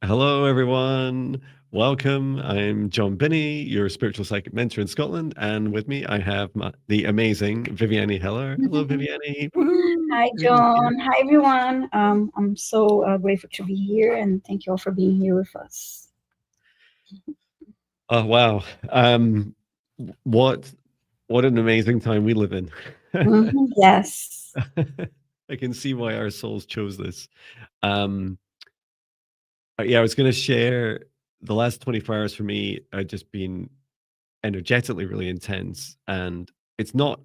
Hello, everyone. Welcome. I'm Jon Binnie, your spiritual psychic mentor in Scotland, and with me I have the amazing Viviane Heller. Hello, Viviane. Woohoo! Hi, Viviane's here. John. Hi, everyone. I'm so grateful to be here, and thank you all for being here with us. Oh wow! Um, what what an amazing time we live in. Yes. I can see why our souls chose this. Um, yeah, I was going to share the last 24 hours for me. Just been energetically really intense, and it's not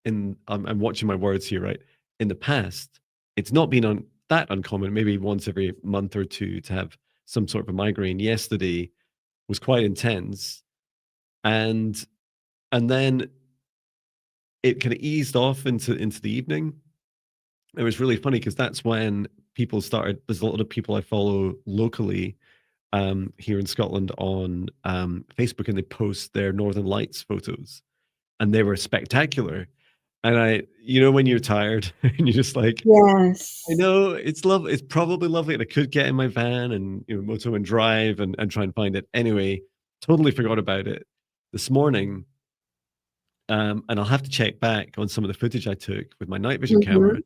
I'm watching my words here, right? In the past, it's not been that uncommon, maybe once every month or two to have some sort of a migraine. Yesterday was quite intense, and and then it kind of eased off into the evening. It was really funny because that's when people started. There's a lot of people I follow locally here in Scotland on Facebook, and they post their Northern Lights photos, and they were spectacular. And when you're tired and you're just like, I Yes. know it's love. It's probably lovely, and I could get in my van and moto and drive and try and find it. Anyway, totally forgot about it this morning, and I'll have to check back on some of the footage I took with my night vision camera Mm-hmm.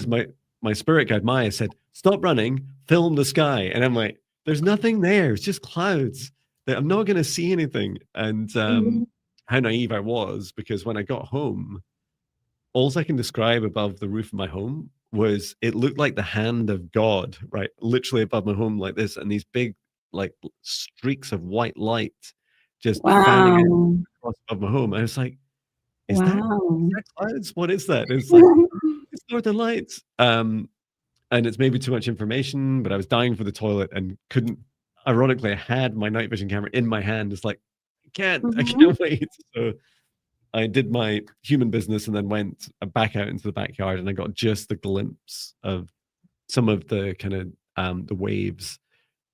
because my spirit guide Maya said, "Stop running, film the sky," and I'm like, "There's nothing there. It's just clouds. I'm not going to see anything." And Hmm. how naive I was, because when I got home, all I can describe above the roof of my home was it looked like the hand of God, right? Literally above my home like this, and these big like streaks of white light just fanning out Wow. across above my home. I was like, is Wow. that clouds? What is that? It's like it's Northern Lights. And it's maybe too much information, but I was dying for the toilet and couldn't. Ironically, I had my night vision camera in my hand. It's like I Hmm. can't wait. So I did my human business and then went back out into the backyard, and I got just a glimpse of some of the kind of the waves.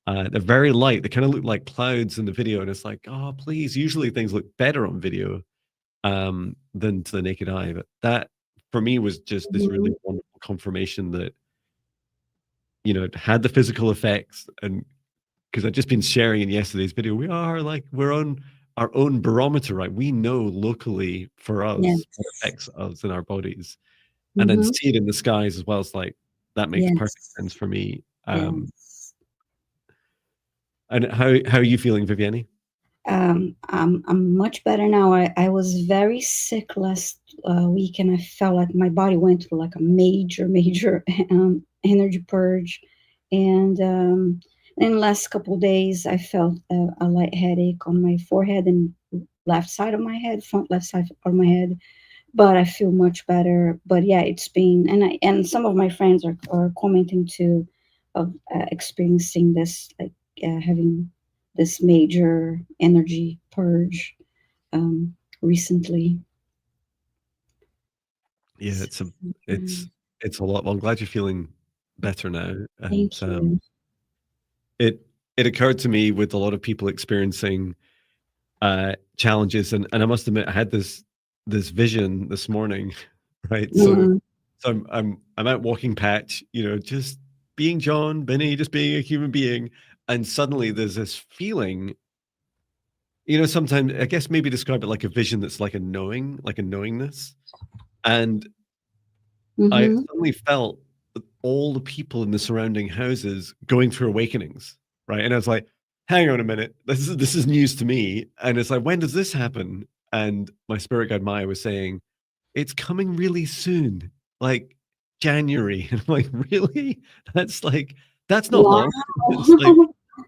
They're very light. They kind of look like clouds in the video, and it's like, oh, please. Usually things look better on video than to the naked eye, but that for me was just this really Hmm. wonderful confirmation that it had the physical effects, and because I'd just been sharing in yesterday's video, we're on our own barometer, right? We know locally for us what Yes. affects us in our bodies, and then Hmm. see it in the skies as well. It's like that makes perfect Yes. sense for me. Yes. And how are you feeling, Viviane? I'm much better now. I was very sick last week, and I felt like my body went through like a major energy purge. And in the last couple of days, I felt a light headache on my forehead and left side of my head, front left side of my head. But I feel much better. But yeah, it's been, and some of my friends are commenting too of experiencing this, like having this major energy purge recently. Yeah, So, it's it's a lot. Well, I'm glad you're feeling better now, and thank you. it it occurred to me with a lot of people experiencing challenges, and I must admit I had this vision this morning, right? So Mm, so I'm out walking patch, just being Jon Binnie, just being a human being, and suddenly there's this feeling, sometimes I guess maybe describe it like a vision that's like a knowing, like a knowingness, and I mm-hmm. suddenly felt that all the people in the surrounding houses going through awakenings, right? And I was like, hang on a minute, this is news to me. And it's like, when does this happen? And my spirit guide Maya was saying, it's coming really soon, like January. And I'm like, really? That's not Wow. long. It's like,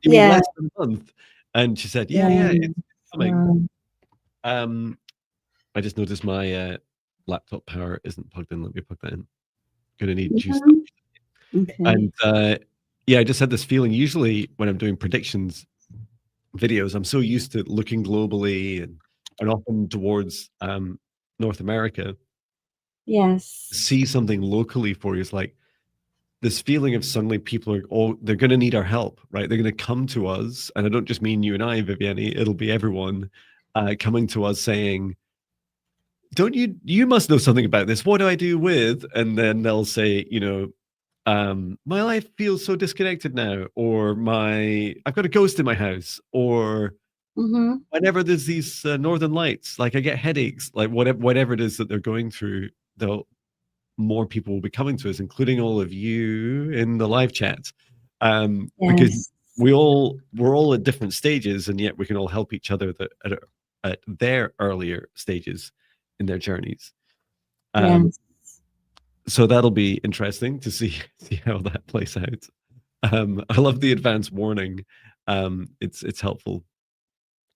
you mean Yeah. less than a month? And she said, yeah, Yeah. it's coming. Wow. Um, I just noticed my laptop power isn't plugged in. Let me plug that in. Gonna need juice up. Mhm. Okay. And yeah, I just had this feeling. Usually, when I'm doing predictions videos, I'm so used to looking globally and often towards North America. Yes. See something locally for you is like this feeling of suddenly people are all they're going to need our help, right? They're going to come to us, and I don't just mean you and I, Viviane. It'll be everyone coming to us saying, "Don't you? You must know something about this. What do I do with?" And then they'll say, my life feels so disconnected now, or I've got a ghost in my house, or Mhm. whenever there's these northern lights, like I get headaches, like whatever it is that they're going through, more people will be coming to us, including all of you in the live chat, because Yes. we're all at different stages, and yet we can all help each other at their earlier stages in their journeys. Yes. So that'll be interesting to see how that plays out. I love the advance warning. It's helpful.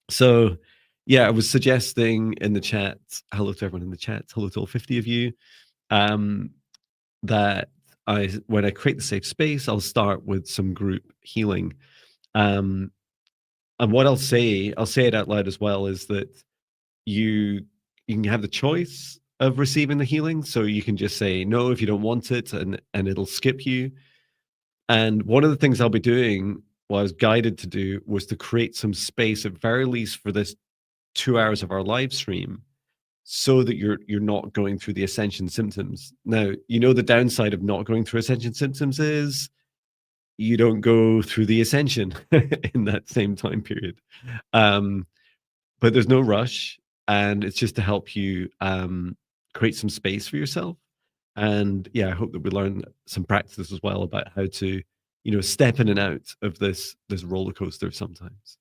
So yeah, I was suggesting in the chat, hello to everyone in the chat, hello to all 50 of you, that when I create the safe space, I'll start with some group healing. And what I'll say it out loud as well, is that you can have the choice of receiving the healing. So you can just say no if you don't want it, and it'll skip you. And one of the things I'll be doing, what I was guided to do, was to create some space, at very least for this 2 hours of our live stream, so that you're not going through the ascension symptoms. Now, the downside of not going through ascension symptoms is you don't go through the ascension in that same time period. But there's no rush, and it's just to help you create some space for yourself. And yeah, I hope that we learn some practice as well about how to, step in and out of this roller coaster sometimes.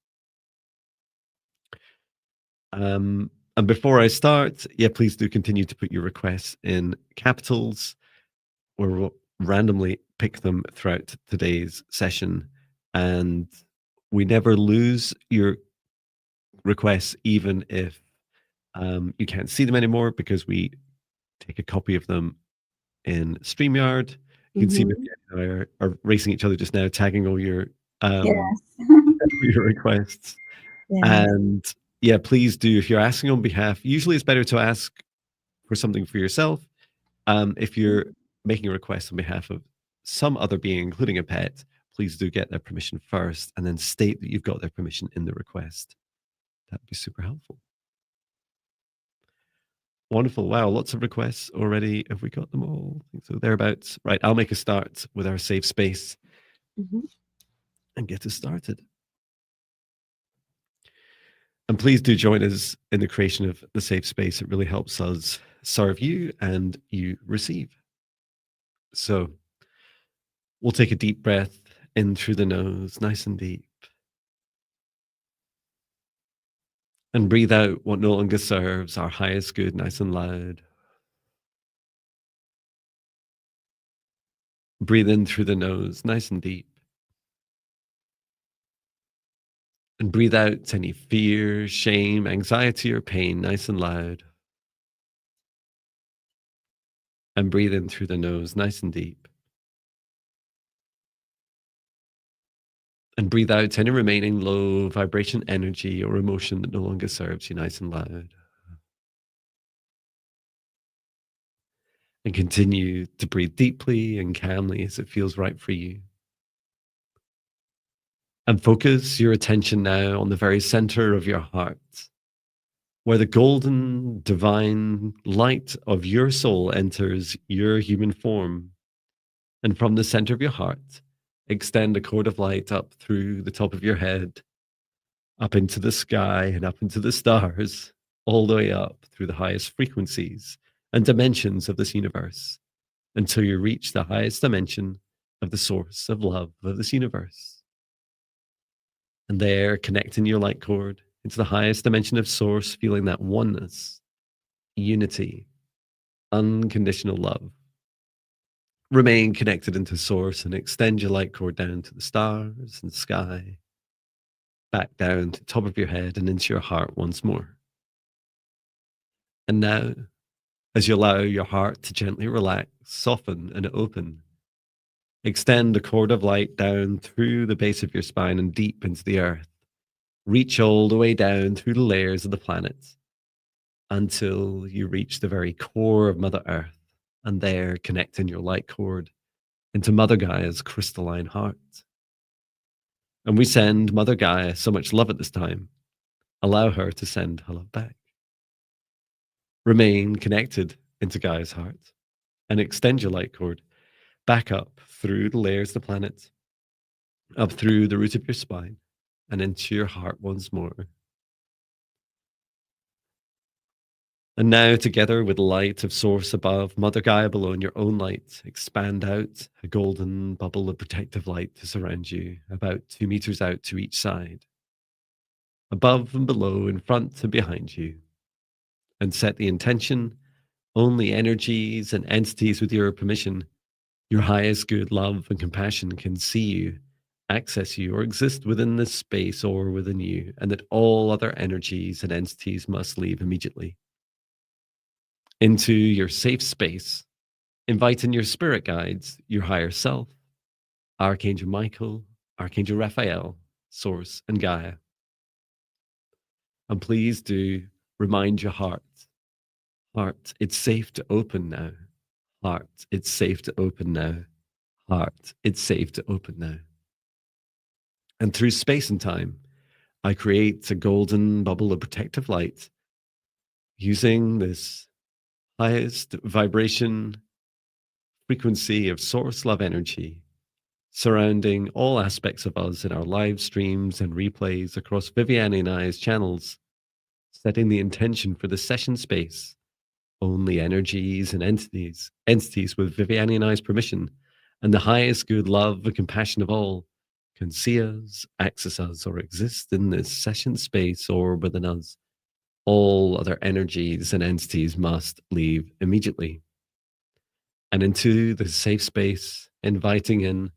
And before I start, yeah, please do continue to put your requests in capitals, or we'll randomly pick them throughout today's session. And we never lose your requests, even if you can't see them anymore, because we take a copy of them in StreamYard. You can see Mhm. Viviane and I are racing each other just now, tagging all um, Yes. your requests. Yes. And yeah, please do, if you're asking on behalf, usually it's better to ask for something for yourself. If you're making a request on behalf of some other being, including a pet, please do get their permission first, and then state that you've got their permission in the request. That'd be super helpful. Wonderful. Wow, lots of requests already. Have we got them all? I think so, thereabouts. Right, I'll make a start with our safe space Mhm. and get us started. And please do join us in the creation of the safe space. It really helps us serve you, and you receive. So we'll take a deep breath in through the nose, nice and deep. And breathe out what no longer serves our highest good, nice and loud. Breathe in through the nose, nice and deep. And breathe out any fear, shame, anxiety, or pain, nice and loud. And breathe in through the nose, nice and deep. And breathe out any remaining low vibration energy or emotion that no longer serves you, nice and loud. And continue to breathe deeply and calmly as it feels right for you. And focus your attention now on the very center of your heart, where the golden divine light of your soul enters your human form. And from the center of your heart, extend a cord of light up through the top of your head, up into the sky and up into the stars, all the way up through the highest frequencies and dimensions of this universe, until you reach the highest dimension of the source of love of this universe. And there, connecting your light cord into the highest dimension of source, feeling that oneness, unity, unconditional love. Remain connected into source and extend your light cord down to the stars and sky, back down to the top of your head and into your heart once more. And now, as you allow your heart to gently relax, soften, and open, extend a cord of light down through the base of your spine and deep into the earth. Reach all the way down through the layers of the planet until you reach the very core of Mother Earth, and there connecting your light cord into Mother Gaia's crystalline heart. And we send Mother Gaia so much love at this time. Allow her to send her love back. Remain connected into Gaia's heart and extend your light cord, back up through the layers of the planet, up through the root of your spine, and into your heart once more. And now, together with the light of Source above, Mother Gaia below, and your own light, expand out a golden bubble of protective light to surround you, about 2 meters out to each side, above and below, in front and behind you. And set the intention: only energies and entities with your permission, your highest good, love, and compassion can see you, access you, or exist within this space or within you, and that all other energies and entities must leave immediately. Into your safe space, invite in your spirit guides, your higher self, Archangel Michael, Archangel Raphael, Source, and Gaia. And please do remind your heart, it's safe to open now. Heart, it's safe to open now. Heart, it's safe to open now. And through space and time, I create a golden bubble of protective light using this highest vibration frequency of source love energy, surrounding all aspects of us in our live streams and replays across Viviane and I's channels, setting the intention for the session space. Only energies and entities with Viviane and I's permission, and the highest good, love, and compassion of all, can see us, access us, or exist in this session space or within us. All other energies and entities must leave immediately. And into the safe space, inviting in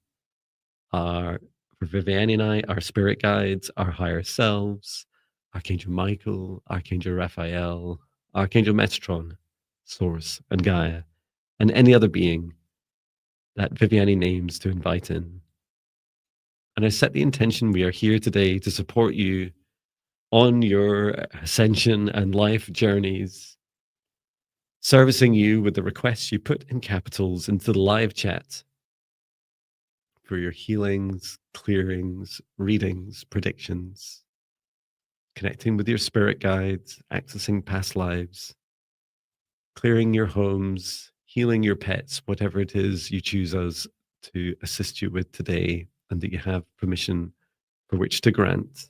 our, for Viviane and I, our spirit guides, our higher selves, Archangel Michael, Archangel Raphael, Archangel Metatron, Source, and Gaia, and any other being that Viviane names to invite in. And I set the intention: we are here today to support you on your ascension and life journeys, servicing you with the requests you put in capitals into the live chat for your healings, clearings, readings, predictions, connecting with your spirit guides, accessing past lives, clearing your homes, healing your pets, whatever it is you choose us to assist you with today and that you have permission for which to grant.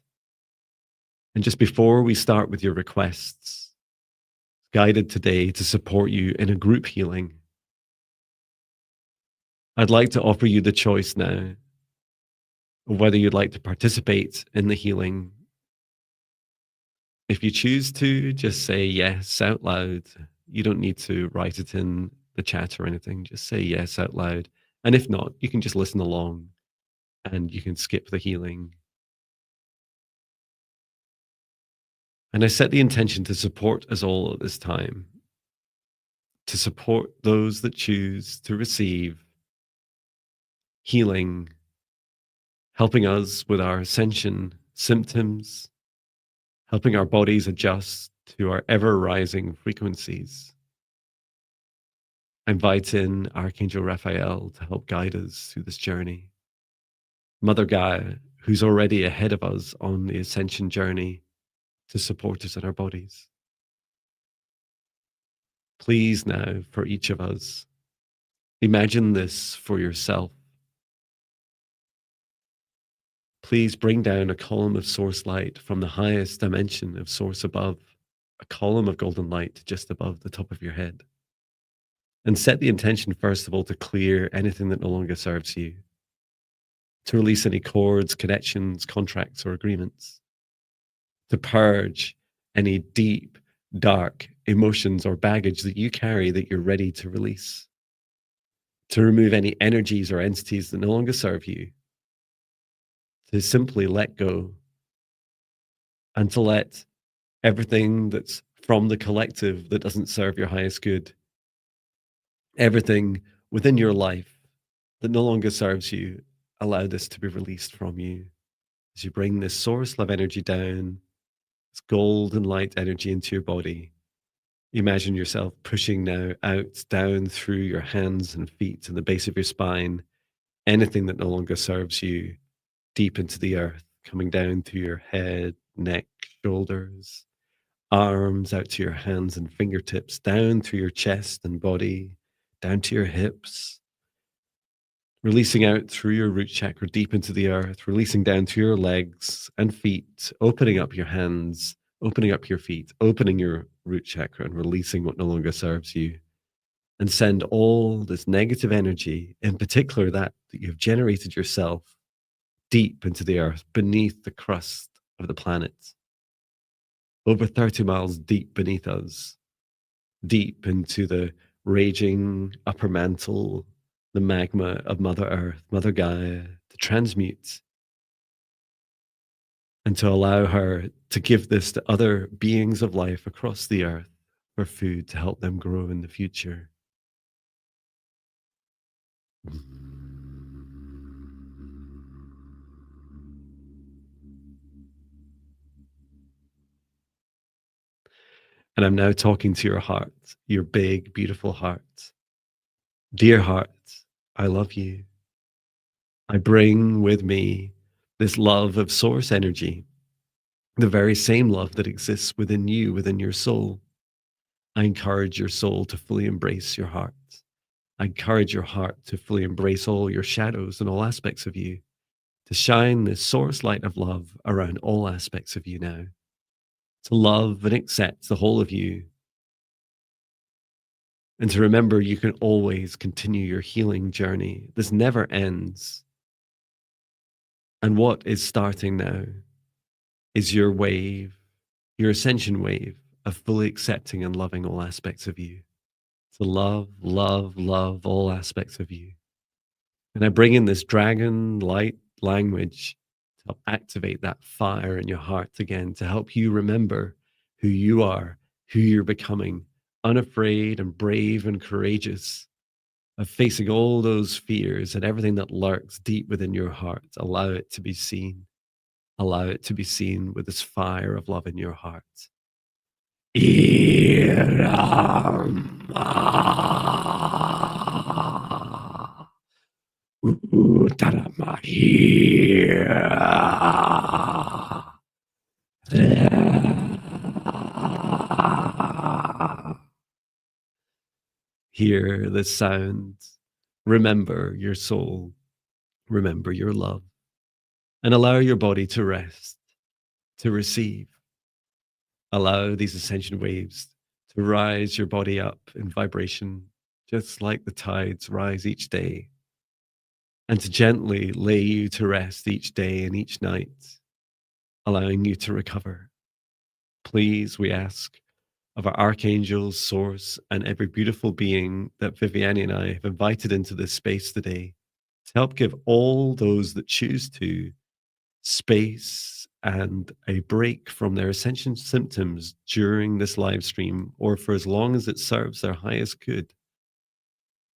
And just before we start with your requests, guided today to support you in a group healing, I'd like to offer you the choice now of whether you'd like to participate in the healing. If you choose to, just say yes out loud. You don't need to write it in the chat or anything. Just say yes out loud. And if not, you can just listen along and you can skip the healing. And I set the intention to support us all at this time, to support those that choose to receive healing, helping us with our ascension symptoms, helping our bodies adjust to our ever rising frequencies. I invite in Archangel Raphael to help guide us through this journey. Mother Gaia, who's already ahead of us on the ascension journey, to support us in our bodies. Please now, for each of us, imagine this for yourself. Please bring down a column of source light from the highest dimension of source above, a column of golden light just above the top of your head. And set the intention, first of all, to clear anything that no longer serves you, to release any cords, connections, contracts, or agreements, to purge any deep, dark emotions or baggage that you carry that you're ready to release, to remove any energies or entities that no longer serve you, to simply let go, and to let everything that's from the collective that doesn't serve your highest good, everything within your life that no longer serves you, allow this to be released from you. As you bring this source love energy down, this golden light energy into your body, imagine yourself pushing now out, down through your hands and feet and the base of your spine, anything that no longer serves you, deep into the earth, coming down to your head, neck, shoulders, arms, out to your hands and fingertips, down through your chest and body, down to your hips, releasing out through your root chakra deep into the earth, releasing down to your legs and feet, opening up your hands, opening up your feet, opening your root chakra and releasing what no longer serves you. And send all this negative energy, in particular that you've generated yourself, deep into the earth, beneath the crust of the planet, over 30 miles deep beneath us, deep into the raging upper mantle, the magma of Mother Earth, Mother Gaia, to transmute and to allow her to give this to other beings of life across the earth for food to help them grow in the future. And I'm now talking to your heart, your big, beautiful heart. Dear heart, I love you. I bring with me this love of source energy, the very same love that exists within you, within your soul. I encourage your soul to fully embrace your heart. I encourage your heart to fully embrace all your shadows and all aspects of you, to shine this source light of love around all aspects of you now, to love and accept the whole of you, and to remember you can always continue your healing journey. This never ends. And what is starting now is your wave, your ascension wave of fully accepting and loving all aspects of you. To love, love, love all aspects of you. And I bring in this dragon light language to help activate that fire in your heart again, to help you remember who you are, who you're becoming, unafraid and brave and courageous of facing all those fears and everything that lurks deep within your heart. Allow it to be seen. Allow it to be seen with this fire of love in your heart. Hear the sound. Remember your soul. Remember your love. And allow your body to rest, to receive. Allow these ascension waves to rise your body up in vibration, just like the tides rise each day, and to gently lay you to rest each day and each night, allowing you to recover. Please, we ask of our archangels, source, and every beautiful being that Viviane and I have invited into this space today to help give all those that choose to space and a break from their ascension symptoms during this live stream, or for as long as it serves their highest good,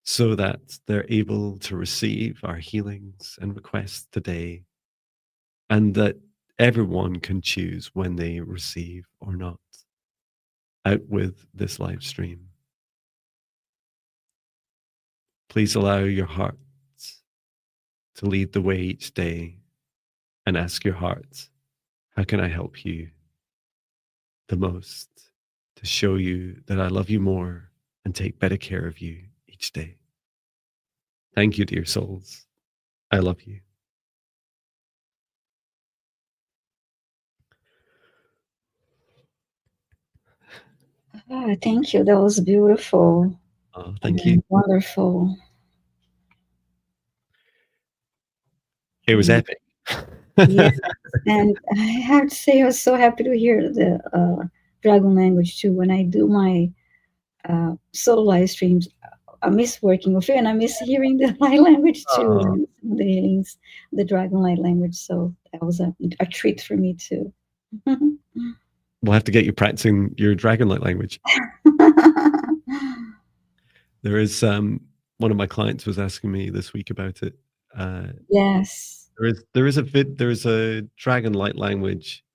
so that they're able to receive our healings and requests today, and that everyone can choose when they receive or not. Out with this live stream. Please allow your heart to lead the way each day, and ask your heart, how can I help you the most to show you that I love you more and take better care of you each day? Thank you, dear souls. I love you. Thank you. That was beautiful. Thank you. Wonderful. It was epic. Yes, and I have to say I was so happy to hear the dragon language too. When I do my solo live streams, I miss working with you, and I miss hearing the light language too, and some of the healings, the dragon light language. So that was a treat for me too. We'll have to get you practicing your dragonlight language. There is one of my clients was asking me this week about it. Yes. There is a dragon light language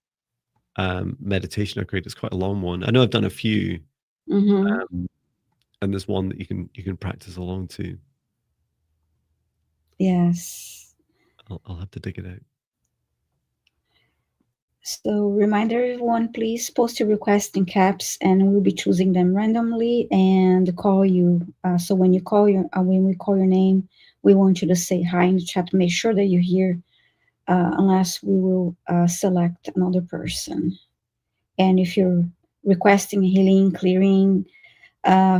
meditation I created. It's quite a long one. I know I've done a few, and there's one that you can practice along to. Yes. I'll have to dig it out. So, reminder everyone, please post your request in caps, and we'll be choosing them randomly and call you. So when we call your name, we want you to say hi in the chat to make sure that you're here. Unless we will select another person. And if you're requesting healing, clearing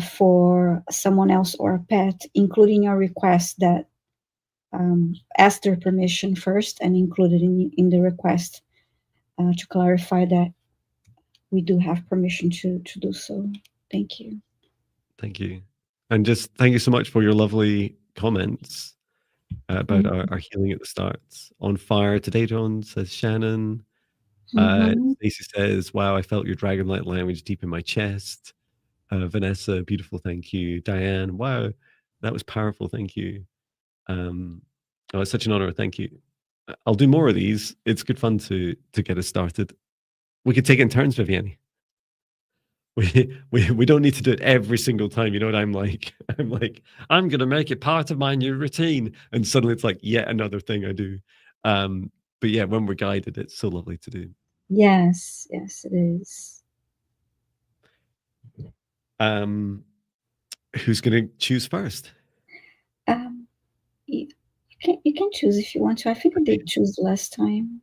for someone else or a pet, including your request that ask their permission first and include it in the request to clarify that we do have permission to do so. Thank you. Thank you. And just thank you so much for your lovely comments about Mm-hmm. our healing at the start. On fire today, John, says Shannon. Mm-hmm. Stacey says, wow, I felt your dragon-like language deep in my chest. Vanessa, beautiful, thank you. Diane, wow, that was powerful, thank you. Oh, it's such an honor, thank you. I'll do more of these. It's good fun to get us started. We could take it in turns, Viviane. We don't need to do it every single time. You know what I'm like? I'm like, I'm gonna make it part of my new routine, and suddenly it's like yet another thing I do. But yeah, when we're guided, it's so lovely to do. Yes, yes, it is. Who's gonna choose first? Um, you can choose if you want to. I think I Okay. did choose last time.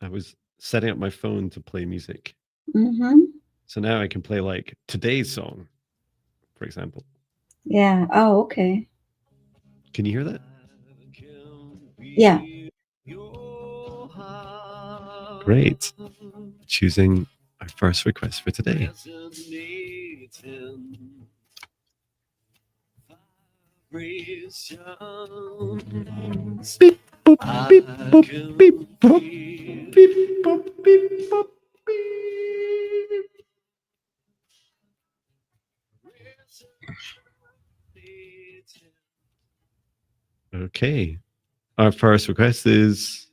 I was setting up my phone to play music. Mm-hmm. So now I can play like today's song, for example. Yeah. Oh, okay. Can you hear that? Yeah. Great. Choosing our first request for today. Beep, boop, beep, boop, beep, boop, beep, boop, beep, boop, beep. Okay. Our first request is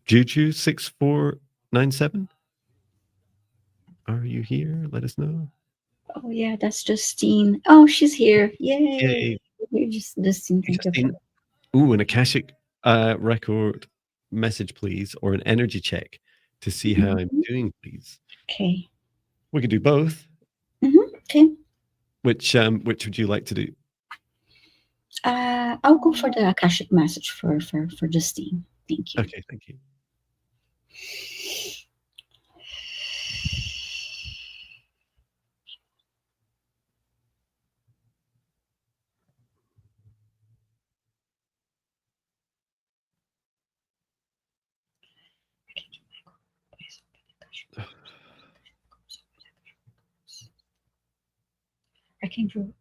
Juju6497. Are you here? Let us know. Oh, yeah, that's Justine. Oh, she's here. Yay. Yay. We're just Justine. Hey, Thank you. Justine. Ooh, an Akashic record message, please, or an energy check to see how I'm Mhm. doing, please. Okay. We could do both. Okay. Which would you like to do? I'll go for the Akashic message for Justine. Thank you. Okay, thank you. I can do.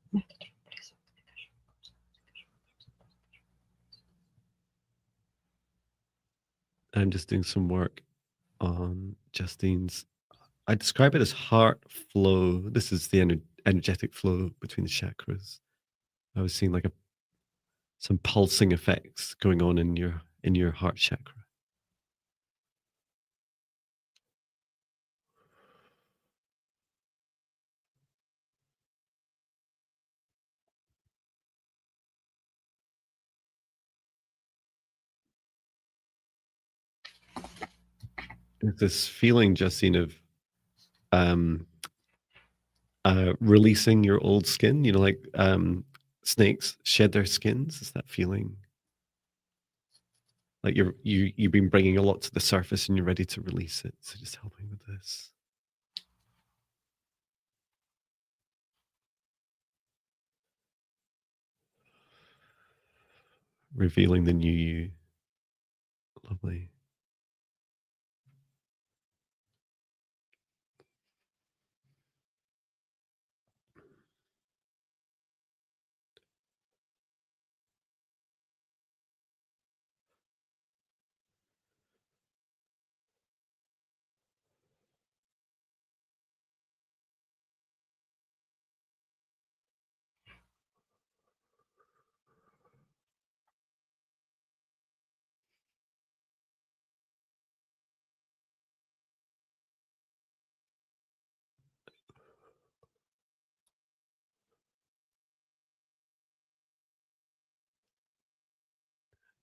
I'm just doing some work on Justine's. I describe it as heart flow. This is the energetic flow between the chakras. I was seeing like some pulsing effects going on in your heart chakra. It's this feeling, Justine, of um, releasing your old skin. You know, like snakes shed their skins. It's that feeling like you've been bringing a lot to the surface and you're ready to release it. So just helping with this, revealing the new you. Lovely.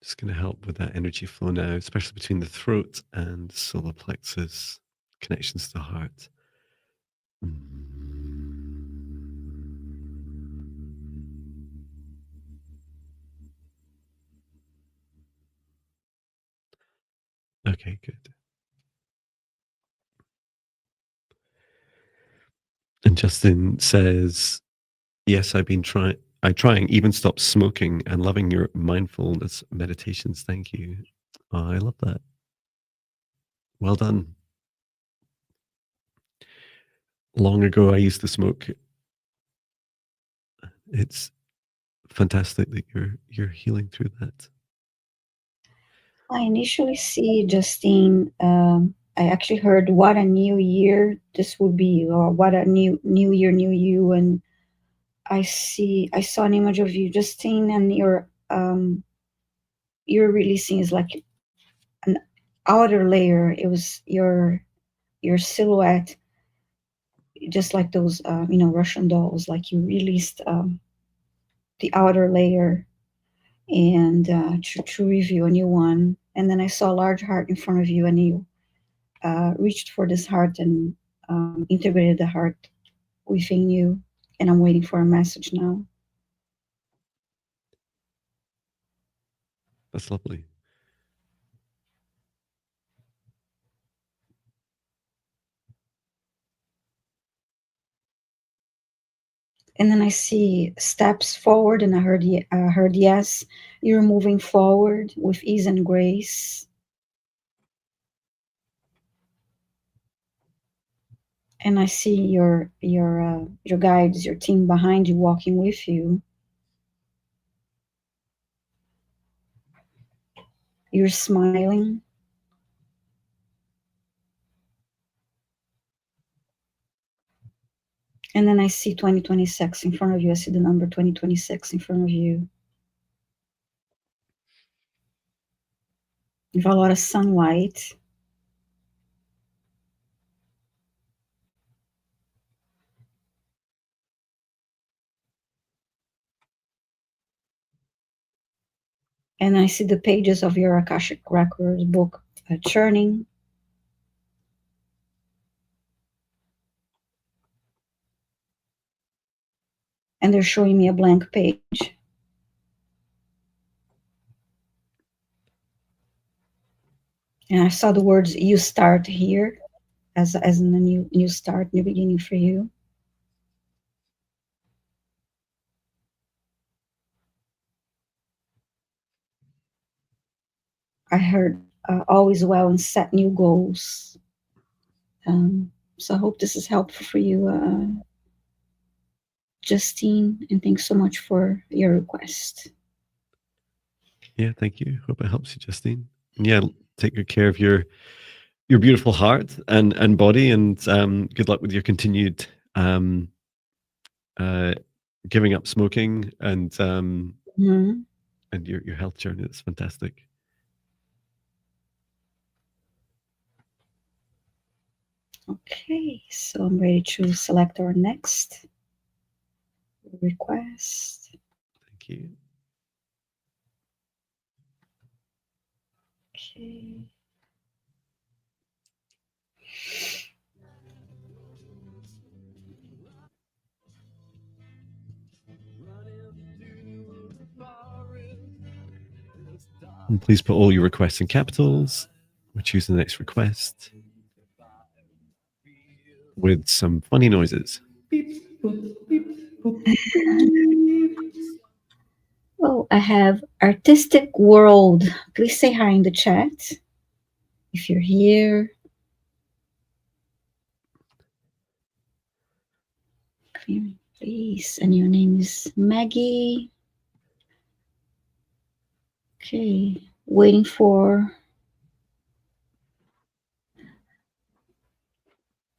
Just going to help with that energy flow now, especially between the throat and solar plexus, connections to the heart. Okay, good. And Justin says, yes, I've been trying even stop smoking and loving your mindfulness meditations. Thank you. Oh, I love that. Well done. Long ago, I used to smoke. It's fantastic that you're healing through that. I initially see Justine. I actually heard what a new year this would be, or what a new year, new you. And I saw an image of you, Justine, and your releasing is like an outer layer. It was your silhouette, just like those Russian dolls. Like you released the outer layer, and to review a new one. And then I saw a large heart in front of you, and you reached for this heart and integrated the heart within you. And I'm waiting for a message now. That's lovely. And then I see steps forward, and I heard yes. You're moving forward with ease and grace. And I see your guides, your team behind you, walking with you. You're smiling. And then I see 2026 in front of you. I see the number 2026 in front of you. You have a lot of sunlight. And I see the pages of your Akashic Records book churning. And they're showing me a blank page. And I saw the words "you start here" as in a new start, new beginning for you. I heard always well and set new goals. So I hope this is helpful for you, Justine, and thanks so much for your request. Yeah, thank you. Hope it helps you, Justine. And yeah, take good care of your beautiful heart and body, and good luck with your continued giving up smoking and Mm-hmm. and your health journey. That's fantastic. Okay, so I'm ready to select our next request. Thank you. Okay. And please put all your requests in capitals. We'll choose the next request with some funny noises. Beep, boop, beep, boop, beep. Oh, I have Artistic World. Please say hi in the chat if you're here. Please. And your name is Maggie. Okay, waiting for.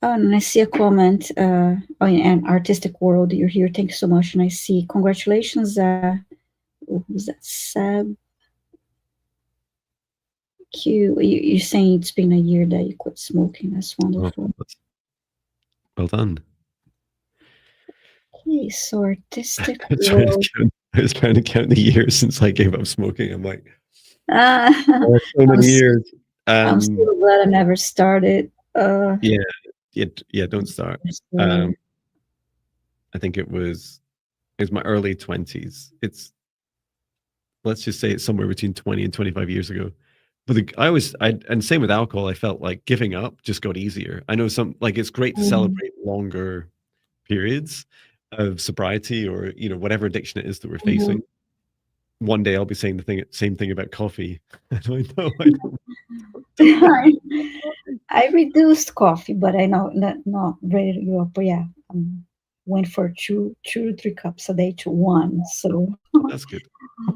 Oh, and I see a comment. And Artistic World, you're here. Thank you so much. And I see congratulations. Who's that? Sab Q. You're saying it's been a year that you quit smoking. That's wonderful. Well done. Okay, so Artistic I World. was trying to count the years since I gave up smoking. I'm like, Ah, So I'm many s years. I'm Um, so glad I never started, yeah, yeah, don't start. so Um, I think it was my early 20s. Let's just say it's somewhere between 20 and 25 years ago. But and same with alcohol, I felt like giving up just got easier. I know like it's great to mhm, celebrate longer periods of sobriety or, whatever addiction it is that we're mhm. facing. One day I'll be saying same thing about coffee. And I don't I like coffee. I reduced coffee, but I know not ready to give up, but yeah, went for 2 to 3 cups a day to 1, so That's good.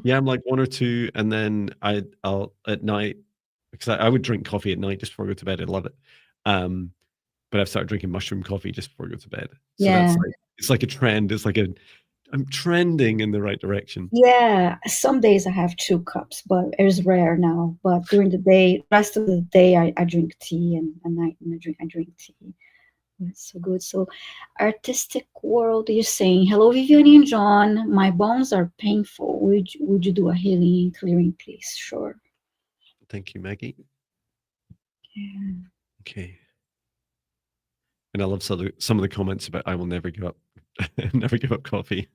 Yeah, I'm like 1 or 2, and then I'll at night because I would drink coffee at night just before I go to bed. I love it. Um, but I've started drinking mushroom coffee just before I go to bed. So yeah. it's like a trend. I'm trending in the right direction. Yeah, some days I have 2 cups, but it's rare now, but during the day rest of the day, I drink tea, and at night when I drink tea. That's so good. So, artistic world, you're saying, "Hello, Viviane and John. My bones are painful. Would you do a healing and clearing, please?" Sure. Thank you, Maggie. Yeah. Okay. And I love some of the comments about I will never give up never give up coffee.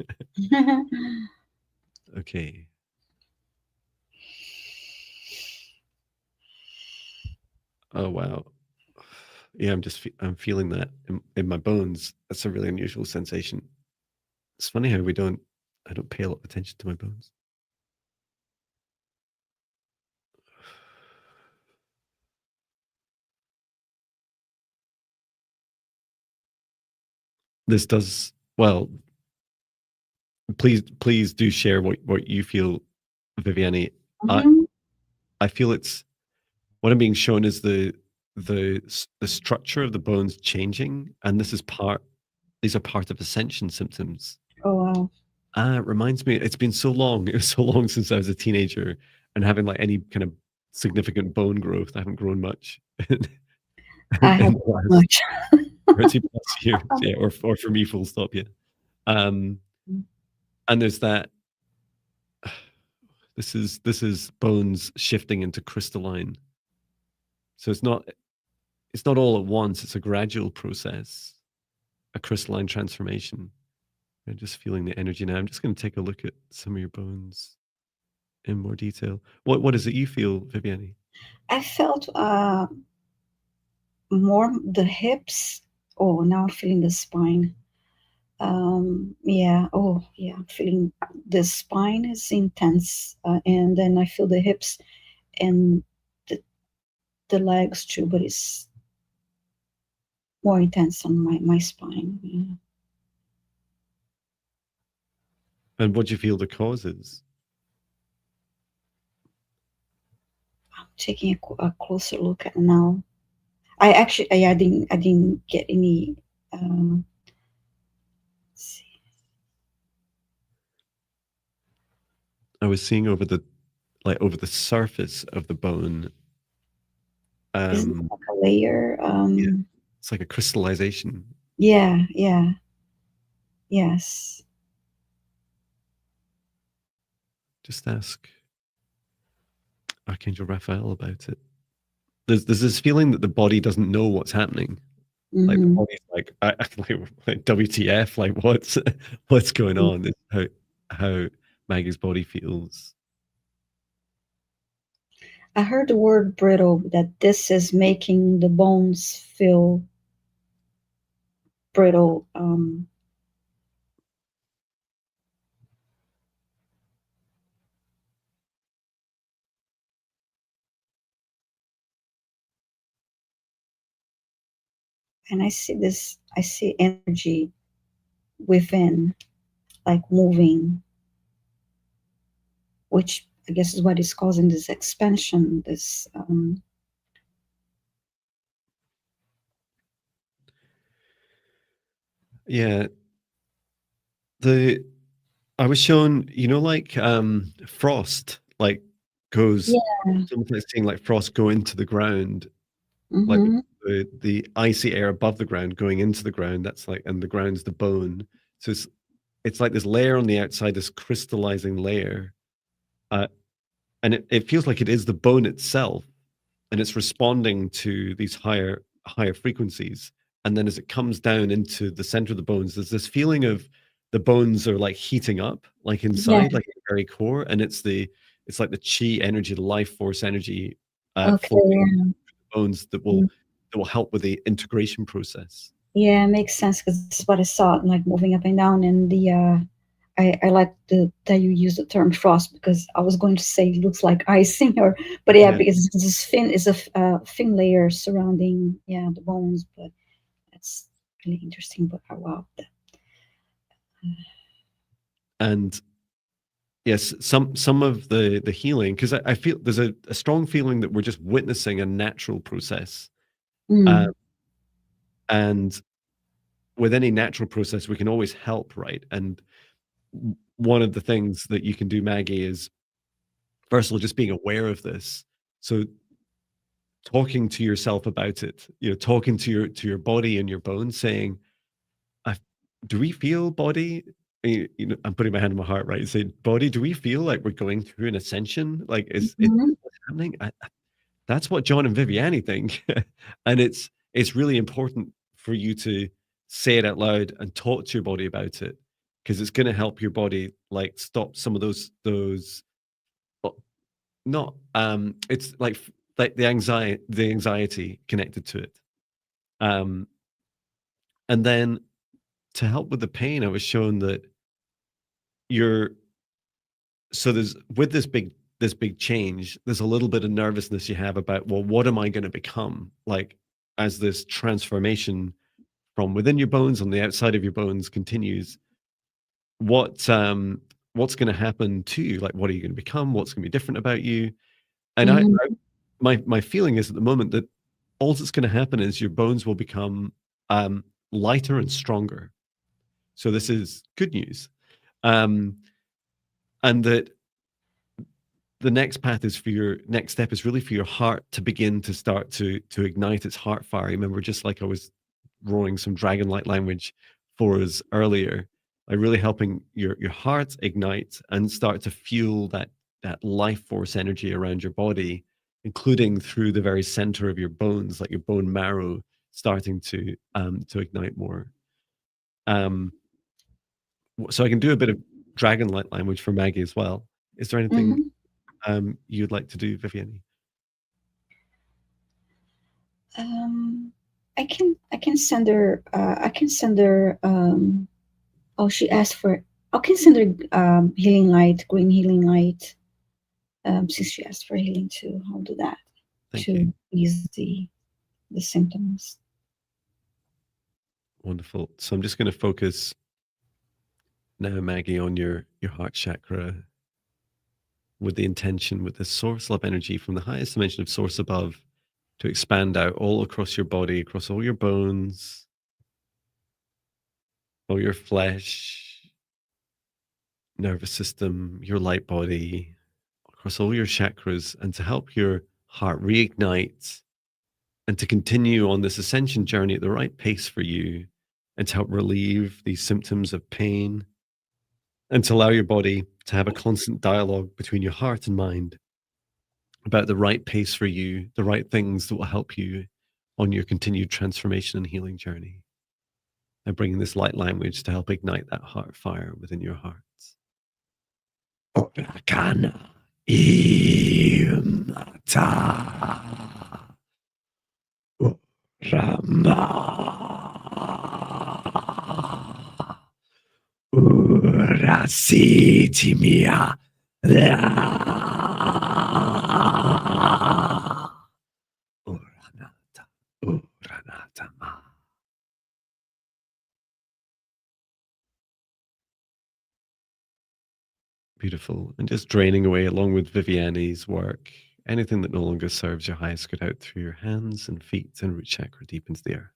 Okay. Oh wow. Yeah, I'm feeling that in my bones. That's a really unusual sensation. It's funny how I don't pay a lot of attention to my bones. This does well. Please do share what you feel, Viviane. I Mhm. I feel what I'm being shown is the structure of the bones changing, and these are part of ascension symptoms. Oh, wow. It reminds me, it's been so long. It was so long since I was a teenager, and having like any kind of significant bone growth. I haven't grown much in, I in haven't the last much. 30 plus years. Yeah, or for me, full stop. Yeah. Um, and there's that. This is bones shifting into crystalline. So it's not all at once. It's a gradual process, a crystalline transformation. I'm just feeling the energy now. I'm just going to take a look at some of your bones in more detail. What is it you feel, Viviane? I felt, more the hips. Oh, now I'm feeling the spine. Yeah. Oh, yeah. I'm feeling the spine is intense, and then I feel the hips and the, the legs too, but it's more intense on my spine. Yeah. And what do you feel the cause is? I'm taking a closer look at now. I actually, I didn't get any. Let's see. I was seeing over the surface of the bone. Isn't it Um, like a layer? yeah, it's like a crystallization. Yeah, yeah, yes. Just ask Archangel Raphael about it. There's this feeling that the body doesn't know what's happening. Like the Hmm. body's like WTF? Like what's going on? Is how Maggie's body feels. I heard the word brittle, that this is making the bones feel brittle. And I see energy within, like moving, which I guess is what is causing this expansion, this, Yeah, the I was shown, like frost, like goes. yeah. Sometimes seeing like frost go into the ground, like Hmm. the icy air above the ground going into the ground. That's like, and the ground's the bone. So it's like this layer on the outside, this crystallizing layer, uh, and it feels like it is the bone itself, and it's responding to these higher frequencies. And then as it comes down into the center of the bones, there's this feeling of the bones are like heating up, like Yeah. inside, like at the very core, and it's like the chi energy, the life force energy Okay. flowing Yeah. bones Mm. that will help with the integration process. Yeah, it makes sense because that's what I saw, like moving up and down. And I like that you use the term frost because I was going to say it looks like icing, but yeah, Yeah. because this fin is a thin layer surrounding, yeah, the bones. But that's really interesting. But wow, And yes, some of the healing, because I feel there's a strong feeling that we're just witnessing a natural process. Uh, mm, and with any natural process, we can always help, right? And one of the things that you can do, Maggie, is first of all, just being aware of this. So talking to yourself about it, talking to your body and your bones, saying, I, "Do we feel body?" I'm putting my hand on my heart, right? Say, "Body, do we feel like we're going through an ascension? Like, is this mhm, what's happening?" That's what John and Viviane think, and it's really important for you to say it out loud and talk to your body about it, because it's going to help your body like stop some of those well, not it's like the anxiety connected to it. Um and then to help with the pain, I was shown that you're so there's with this big change, there's a little bit of nervousness you have about, well, what am I going to become, like, as this transformation from within your bones on the outside of your bones continues. What's going to happen to you? Like, what are you going to become? What's going to be different about you? And mhm, my feeling is at the moment that all that's going to happen is your bones will become lighter and stronger. So this is good news. um, and that the next step is really for your heart to begin to start to ignite its heart fire. Remember, just like I was roaring some dragon like language for us earlier, like really helping your heart ignite and start to fuel that life force energy around your body, including through the very center of your bones, like your bone marrow starting to ignite more. Um, so I can do a bit of dragon like language for Maggie as well. Is there anything mhm. you'd like to do, Viviane? Um, I can send her. I can send her. Oh, she asked for. I can send her healing light, green healing light. Since she asked for healing too, I'll do that Thank you. to ease the symptoms. Wonderful. So I'm just going to focus now, Maggie, on your heart chakra with the intention, with the source love energy from the highest dimension of source above, to expand out all across your body, across all your bones, all your flesh, nervous system, your light body, across all your chakras, and to help your heart reignite and to continue on this ascension journey at the right pace for you, and to help relieve these symptoms of pain, and to allow your body to have a constant dialogue between your heart and mind about the right pace for you, the right things that will help you on your continued transformation and healing journey. And bringing this light language to help ignite that heart fire within your hearts. Orakana imata rama urasitimia. Uranata, Uranatama. Beautiful. And just draining away, along with Viviane's work, anything that no longer serves your highest good out through your hands and feet and root chakra deep into the earth.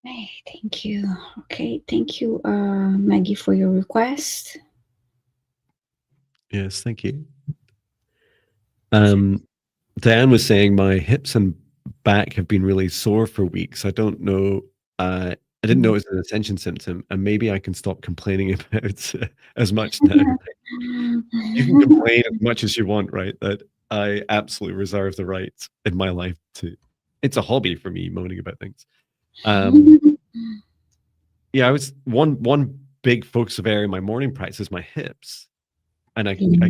Hey, thank you. Okay, thank you, Maggie, for your request. Yes, thank you. Um, Diane was saying my hips and back have been really sore for weeks. I don't know. I didn't know it was an ascension symptom, and maybe I can stop complaining about as much now. You can complain as much as you want, right? That I absolutely reserve the right in my life to. It's a hobby for me, moaning about things. Yeah, I was one big focus of area in my morning practice is my hips, and I keep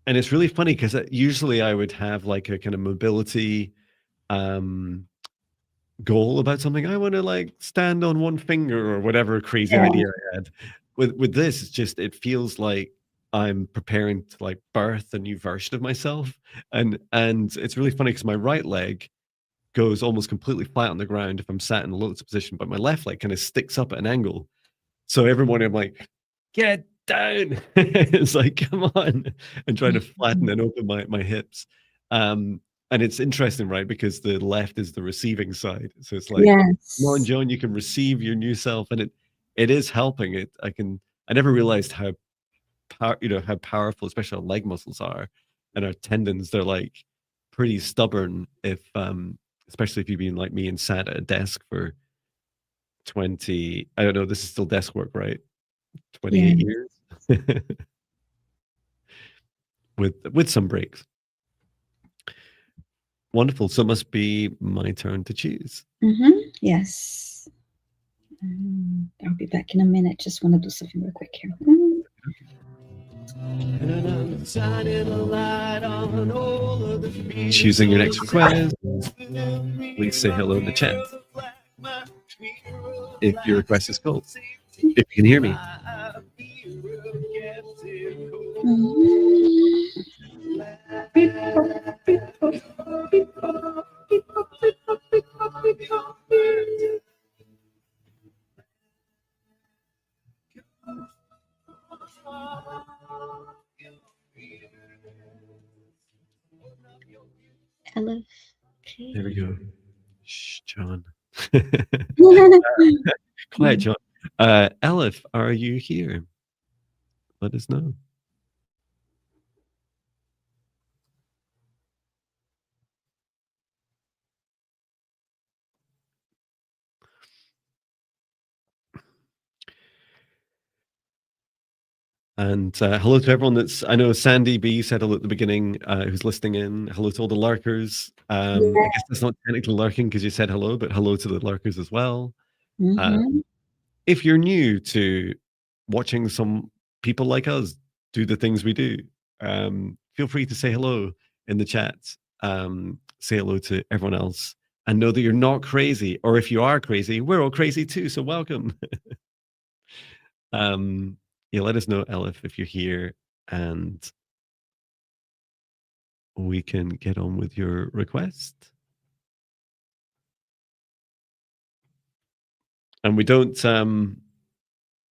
and it's really funny because usually I would have like a kind of mobility um goal about something. I want to like stand on one finger or whatever crazy Yeah. idea I had. With this, it's just it feels like I'm preparing to like birth a new version of myself, and it's really funny because my right leg goes almost completely flat on the ground if I'm sat in the lotus position, but my left leg kind of sticks up at an angle. So every morning I'm like, get down. It's like, come on, and trying to flatten and open my hips. Um, and it's interesting, right? Because the left is the receiving side. So it's like, come on, Yes. John, you can receive your new self. And it is helping. I never realized how how powerful, especially our leg muscles are and our tendons. They're like pretty stubborn if especially if you've been like me and sat at a desk for 20, I don't know, this is still desk work, right? 28 Yes. years with some breaks. Wonderful. So it must be my turn to choose. Yes. I'll be back in a minute. Just want to do something real quick here. Choosing your next request. Please say hello in the chat. If your request is called. If you can hear me. Hello. Okay. There we go. Shh, John. Quiet, John. Elif, are you here? Let us know. And hello to everyone that's, I know Sandy B said hello at the beginning, who's listening in. Hello to all the lurkers. I guess that's not technically lurking because you said hello, but hello to the lurkers as well. If you're new to watching some people like us do the things we do, feel free to say hello in the chat. Say hello to everyone else and know that you're not crazy. Or if you are crazy, we're all crazy too. So welcome. Yeah, let us know, Elif, if you're here, and we can get on with your request. And we don't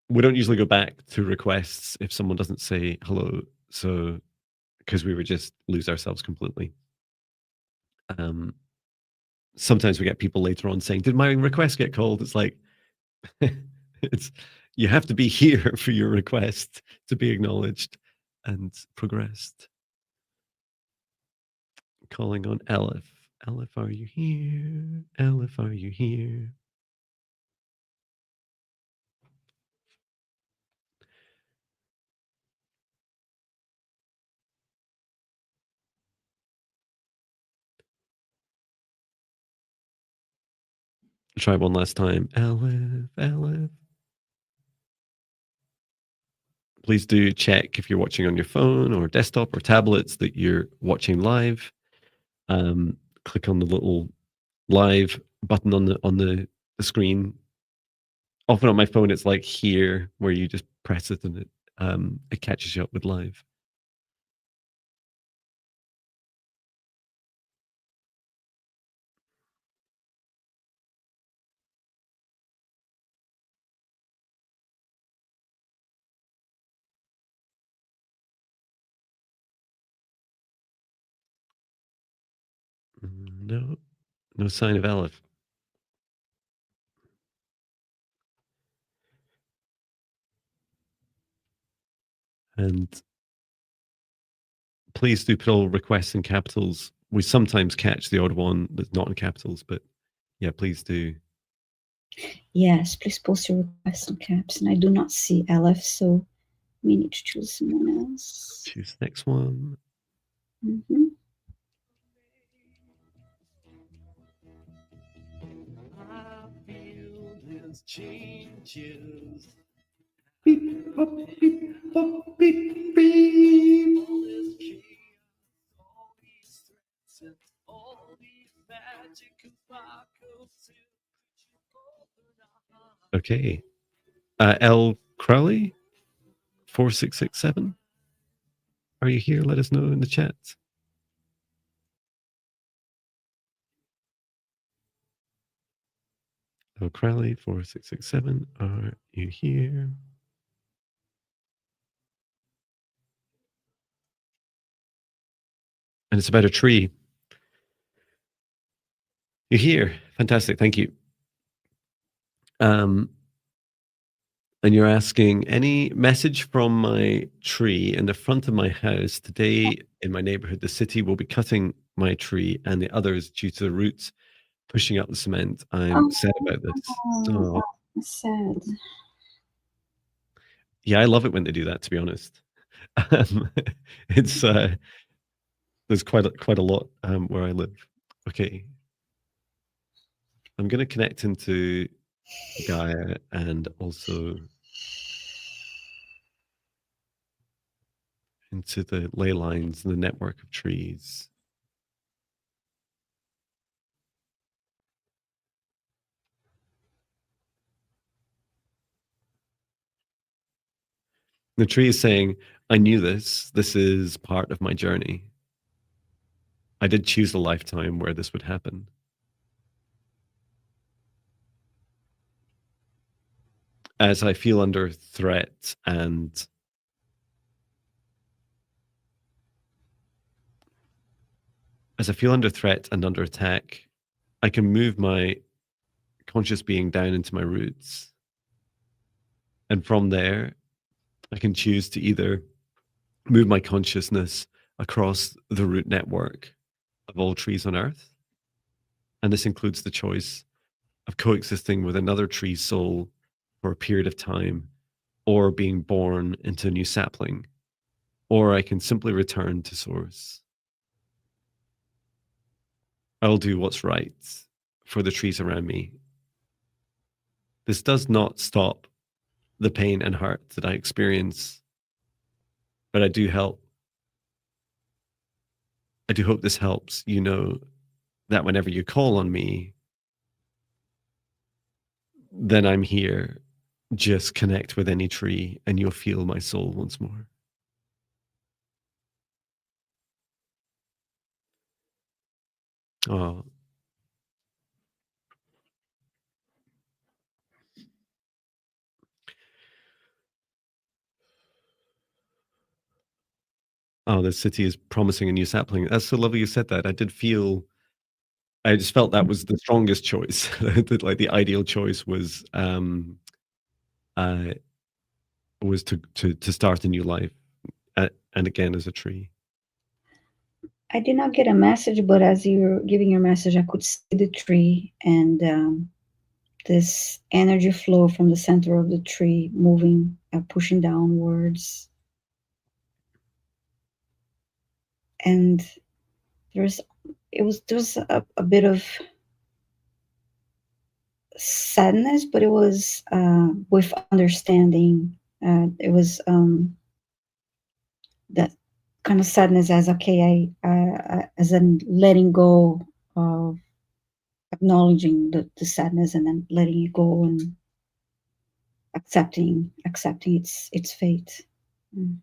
usually go back to requests if someone doesn't say hello. So because we would just lose ourselves completely. Sometimes we get people later on saying, "Did my request get called?" It's like it's you have to be here for your request to be acknowledged and progressed. Calling on Elif. Elif, are you here? Elif, are you here? Try one last time. Elif, Elif. Please do check if you're watching on your phone or desktop or tablets that you're watching live. Click on the little live button on the screen. Often on my phone, it's like here where you just press it and it catches you up with live. No, no sign of Elif. And please do put all requests in capitals. We sometimes catch the odd one that's not in capitals, but yeah, please do. Yes, please post your requests in caps. And I do not see LF, so we need to choose someone else. Choose the next one. Mm-hmm. Changes. Beep, bop, beep, bop, beep, beep. All this chaos, all these threats, and all these magical sparkles. Okay. L. Crowley, 4667. Are you here? Let us know in the chat. L. Crowley, 4667. Are you here? And it's about a tree. You're here. Fantastic. Thank you. And you're asking any message from my tree in the front of my house today in my neighborhood. The city will be cutting my tree and the others due to the roots pushing up the cement. I'm sad about this. Oh, Sad. yeah, I love it when they do that, to be honest. It's there's quite a lot where I live. Okay, I'm going to connect into Gaia and also into the ley lines and the network of trees. The tree is saying, I knew this. This is part of my journey. I did choose a lifetime where this would happen. As I feel under threat and under attack, I can move my conscious being down into my roots. And from there, I can choose to either move my consciousness across the root network of all trees on earth. And this includes the choice of coexisting with another tree's soul for a period of time, or being born into a new sapling, or I can simply return to source. I'll do what's right for the trees around me. This does not stop the pain and hurt that I experience, but I do hope this helps you know that whenever you call on me, then I'm here. Just connect with any tree and you'll feel my soul once more. Oh, oh, the city is promising a new sapling. That's so lovely you said that. I just felt that was the strongest choice. That, like, the ideal choice uh, was to start a new life, and again as a tree. I did not get a message, but as you're giving your message, I could see the tree and this energy flow from the center of the tree moving, pushing downwards. And there's a bit of sadness, but it was with understanding. It was that kind of sadness as okay, as in letting go of acknowledging the sadness and then letting it go and accepting its fate. Mm.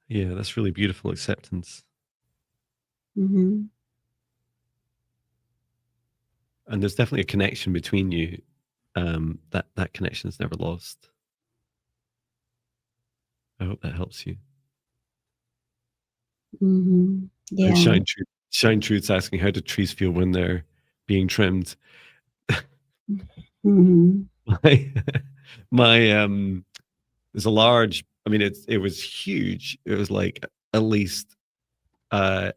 Yeah, that's really beautiful acceptance. Mm-hmm. And there's definitely a connection between you. That connection is never lost. I hope that helps you. Mm-hmm. Yeah. And Shine Truth's asking, how do trees feel when they're being trimmed? Mhm. My, my there's a large. I mean, it was huge. It was like at least uh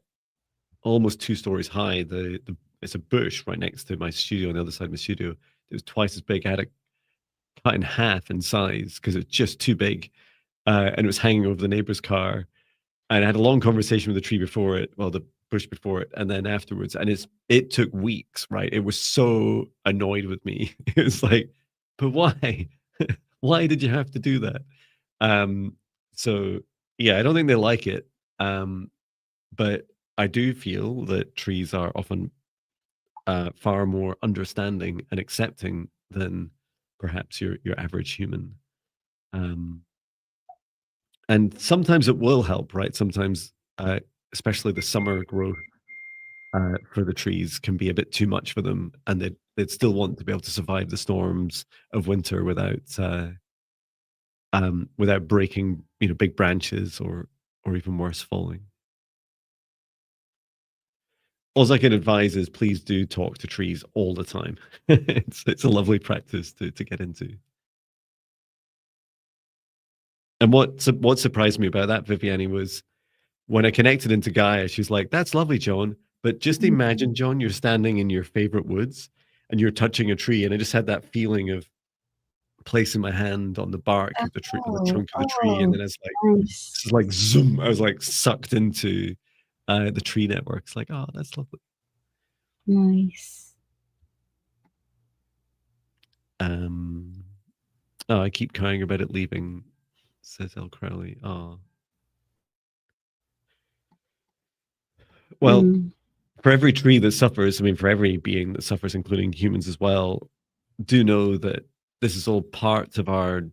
almost 2 stories high. The It's a bush right next to my studio on the other side of my studio. It was twice as big. I had it cut in half in size because it's just too big, and it was hanging over the neighbor's car. And I had a long conversation with the tree before it, well, the bush before it, and then afterwards. And it took weeks, right? It was so annoyed with me. It was like, but why? Why did you have to do that? Um, so yeah, I don't think they like it. Um, but I do feel that trees are often far more understanding and accepting than perhaps your average human. Um, and sometimes it will help, right? Sometimes, especially the summer growth for the trees can be a bit too much for them, and they'd still want to be able to survive the storms of winter without breaking, big branches or even worse, falling. All I can advise is please do talk to trees all the time. It's a lovely practice to get into. And what surprised me about that, Viviane, was when I connected into Gaia, she's like, "That's lovely, John, but just imagine, John, you're standing in your favorite woods and you're touching a tree." And I just had that feeling of placing my hand on the bark of the tree, on the Oh, trunk of the tree, and oh, then it's like nice. this is like zoom. I was like sucked into the tree network. It's like, oh, that's lovely. Nice. Um, oh, I keep crying about it leaving, says El Crowley. Oh, well, Mm. for every tree that suffers, I mean, for every being that suffers, including humans as well, do know that this is all part of our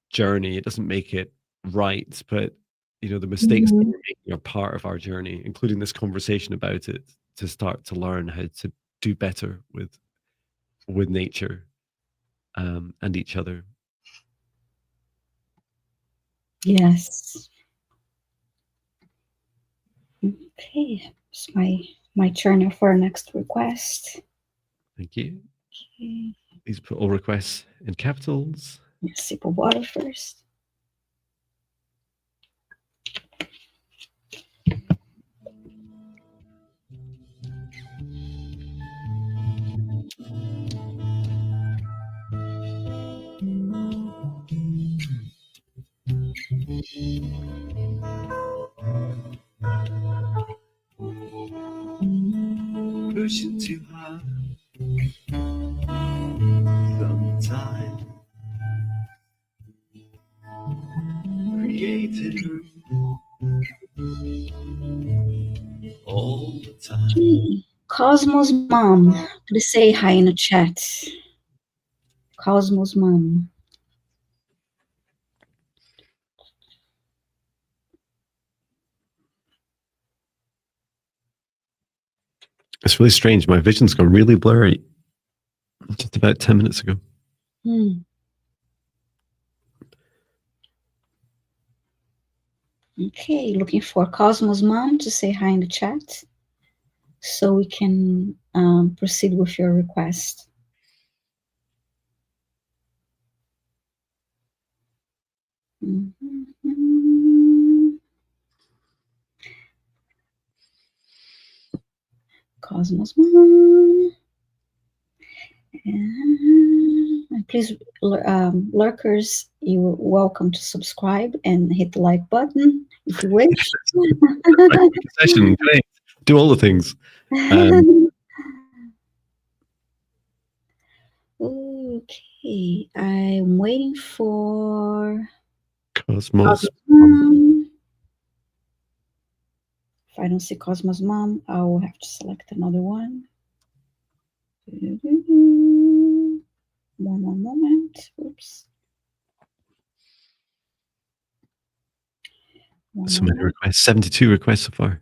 journey. It doesn't make it right, but the mistakes that Mhm. we're making are part of our journey, including this conversation about it, to start to learn how to do better with nature and each other. Yes. Okay. It's my turn for our next request. Thank you. Okay. Please put all requests in capitals. A sip of water first. Pushing too hard sometimes. Created room all the time. Okay. Cosmos Mom, please say hi in the chat. Cosmos Mom. It's really strange. My vision's gone really blurry just about 10 minutes ago. Hmm. Okay, looking for Cosmos Mom to say hi in the chat so we can proceed with your request. Mhm. Cosmos Mom. And please, lurkers, you're welcome to subscribe and hit the like button if you wish. Session, great. Do all the things. Okay, I'm waiting for Cosmos. Cosmos Mom. If I don't see Cosmos Mom, I will have to select another one. One more moment. Oops. One So more many moment. requests. 72 requests so far.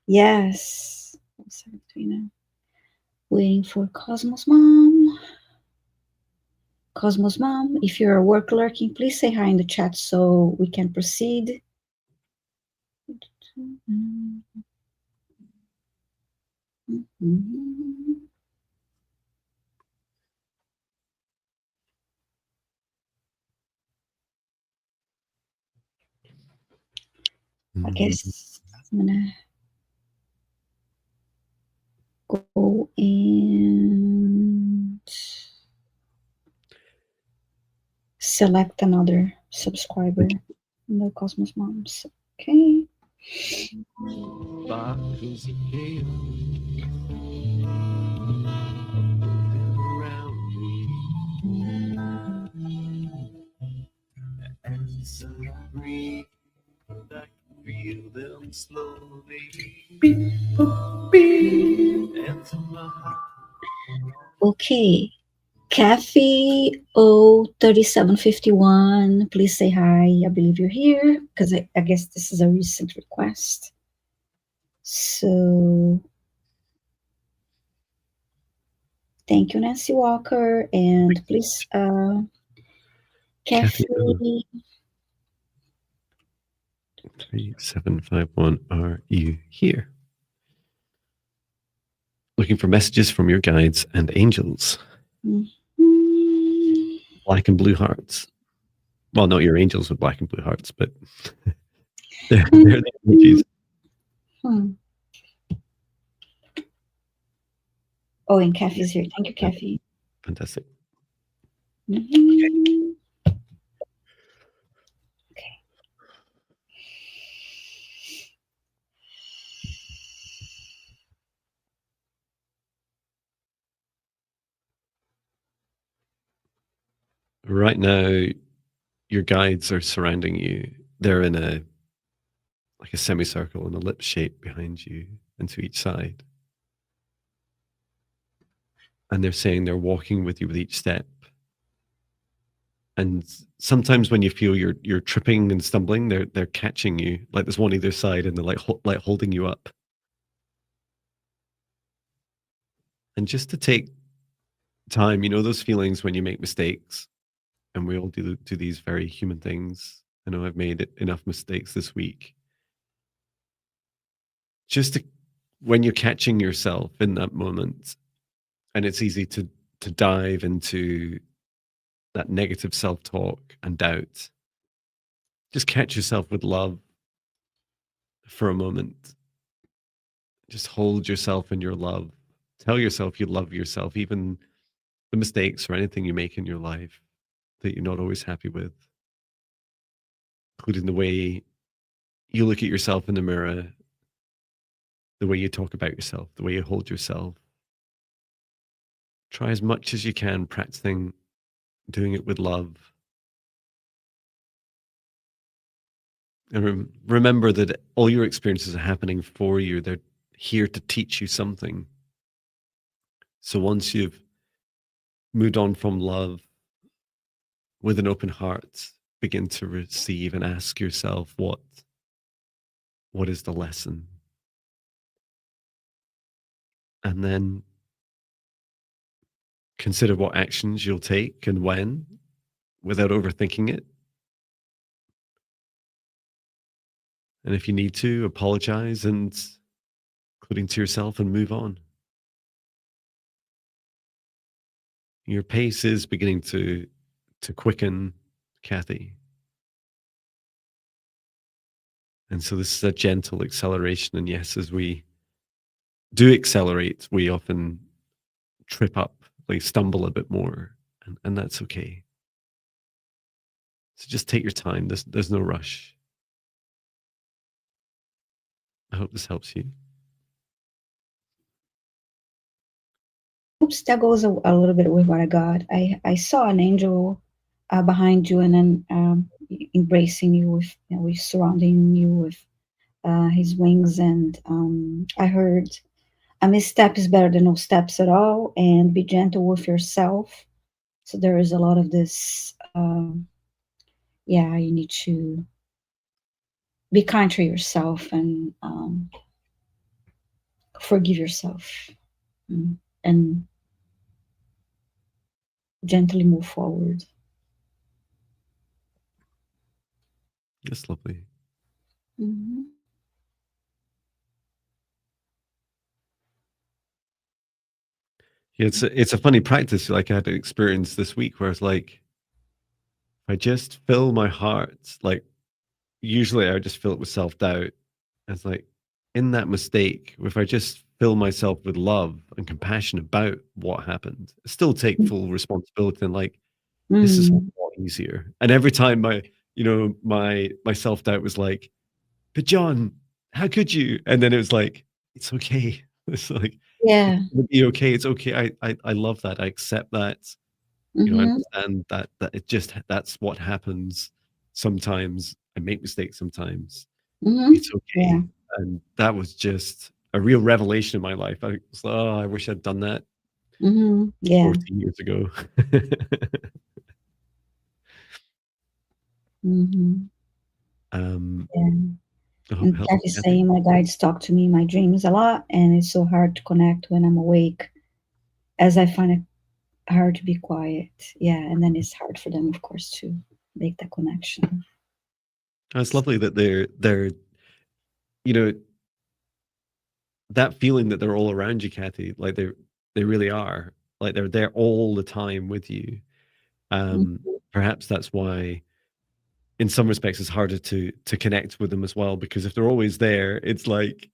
Yes. 73 now. Waiting for Cosmos Mom. Cosmos Mom, if you're work lurking, please say hi in the chat so we can proceed. I Mhm. guess I'm gonna go and select another subscriber. Okay. No Cosmos Moms. Okay. Bottles of chaos floating around me. As I breathe, I can feel them slowly beep, boop, beep, into my heart. Okay. Kathy O3751, please say hi. I believe you're here because I guess this is a recent request. So thank you, Nancy Walker. And please, Kathy Kathy, 3751, are you here? Looking for messages from your guides and angels. mhm. Black and blue hearts. Well, not your angels with black and blue hearts, but they're the energies. Hmm. Oh, and Kathy's here. Thank you, Kathy. Fantastic. Mhm. Okay. Right now, your guides are surrounding you. They're in a like a semicircle in a lip shape behind you and to each side. And they're saying they're walking with you with each step. And sometimes when you feel you're tripping and stumbling, they're catching you. Like there's one either side, and they're like holding you up. And just to take time, you know those feelings when you make mistakes, and we all do these very human things. I know I've made enough mistakes this week. Just to, when you're catching yourself in that moment, and it's easy to dive into that negative self-talk and doubt. Just catch yourself with love for a moment. Just hold yourself in your love. Tell yourself you love yourself, even the mistakes or anything you make in your life that you're not always happy with, including the way you look at yourself in the mirror, the way you talk about yourself, the way you hold yourself. Try as much as you can practicing doing it with love. And remember that all your experiences are happening for you. They're here to teach you something. So once you've moved on from love with an open heart, begin to receive and ask yourself, what is the lesson? And then consider what actions you'll take and when without overthinking it. And if you need to, apologize and including to yourself and move on. Your pace is beginning to quicken, Kathy. And so this is a gentle acceleration. And yes, as we do accelerate, we often trip up, like stumble a bit more, and that's okay. So just take your time. There's no rush. I hope this helps you. Oops, that goes a little bit with what I got. I saw an angel behind you and then embracing you with surrounding you with his wings. And I heard a misstep is better than no steps at all, and be gentle with yourself. So there is a lot of this. Yeah, you need to be kind to yourself and forgive yourself, and gently move forward. That's lovely. Mhm. Yeah, it's a funny practice. Like I had an experience this week where it's like, if I just fill my heart, like usually I just fill it with self-doubt. It's like, in that mistake, if I just fill myself with love and compassion about what happened, still take full responsibility and like, this is a Mm. lot easier. And every time my self-doubt was like, but John, how could you? And then it was like, it's okay. It's like, it's Yeah. gonna be okay. It's okay. I love that. I accept that. I Mhm. understand that it just that's what happens sometimes. I make mistakes sometimes. Mhm. It's Yeah. okay. And that was just a real revelation in my life. I was like, "Oh, I wish I'd done that Mhm. Yeah. 14 years ago." Mhm. Um, Yeah. I hope it And helps, Kathy's Kathy. saying my guides talk to me in my dreams a lot, and it's so hard to connect when I'm awake, as I find it hard to be quiet. Yeah, and then it's hard for them, of course, to make that connection. It's lovely that they're you know, that feeling that they're all around you, Kathy, like they really are. Like they're there all the time with you. Um, Mhm. Perhaps that's why in some respects it's harder to connect with them as well, because if they're always there, it's like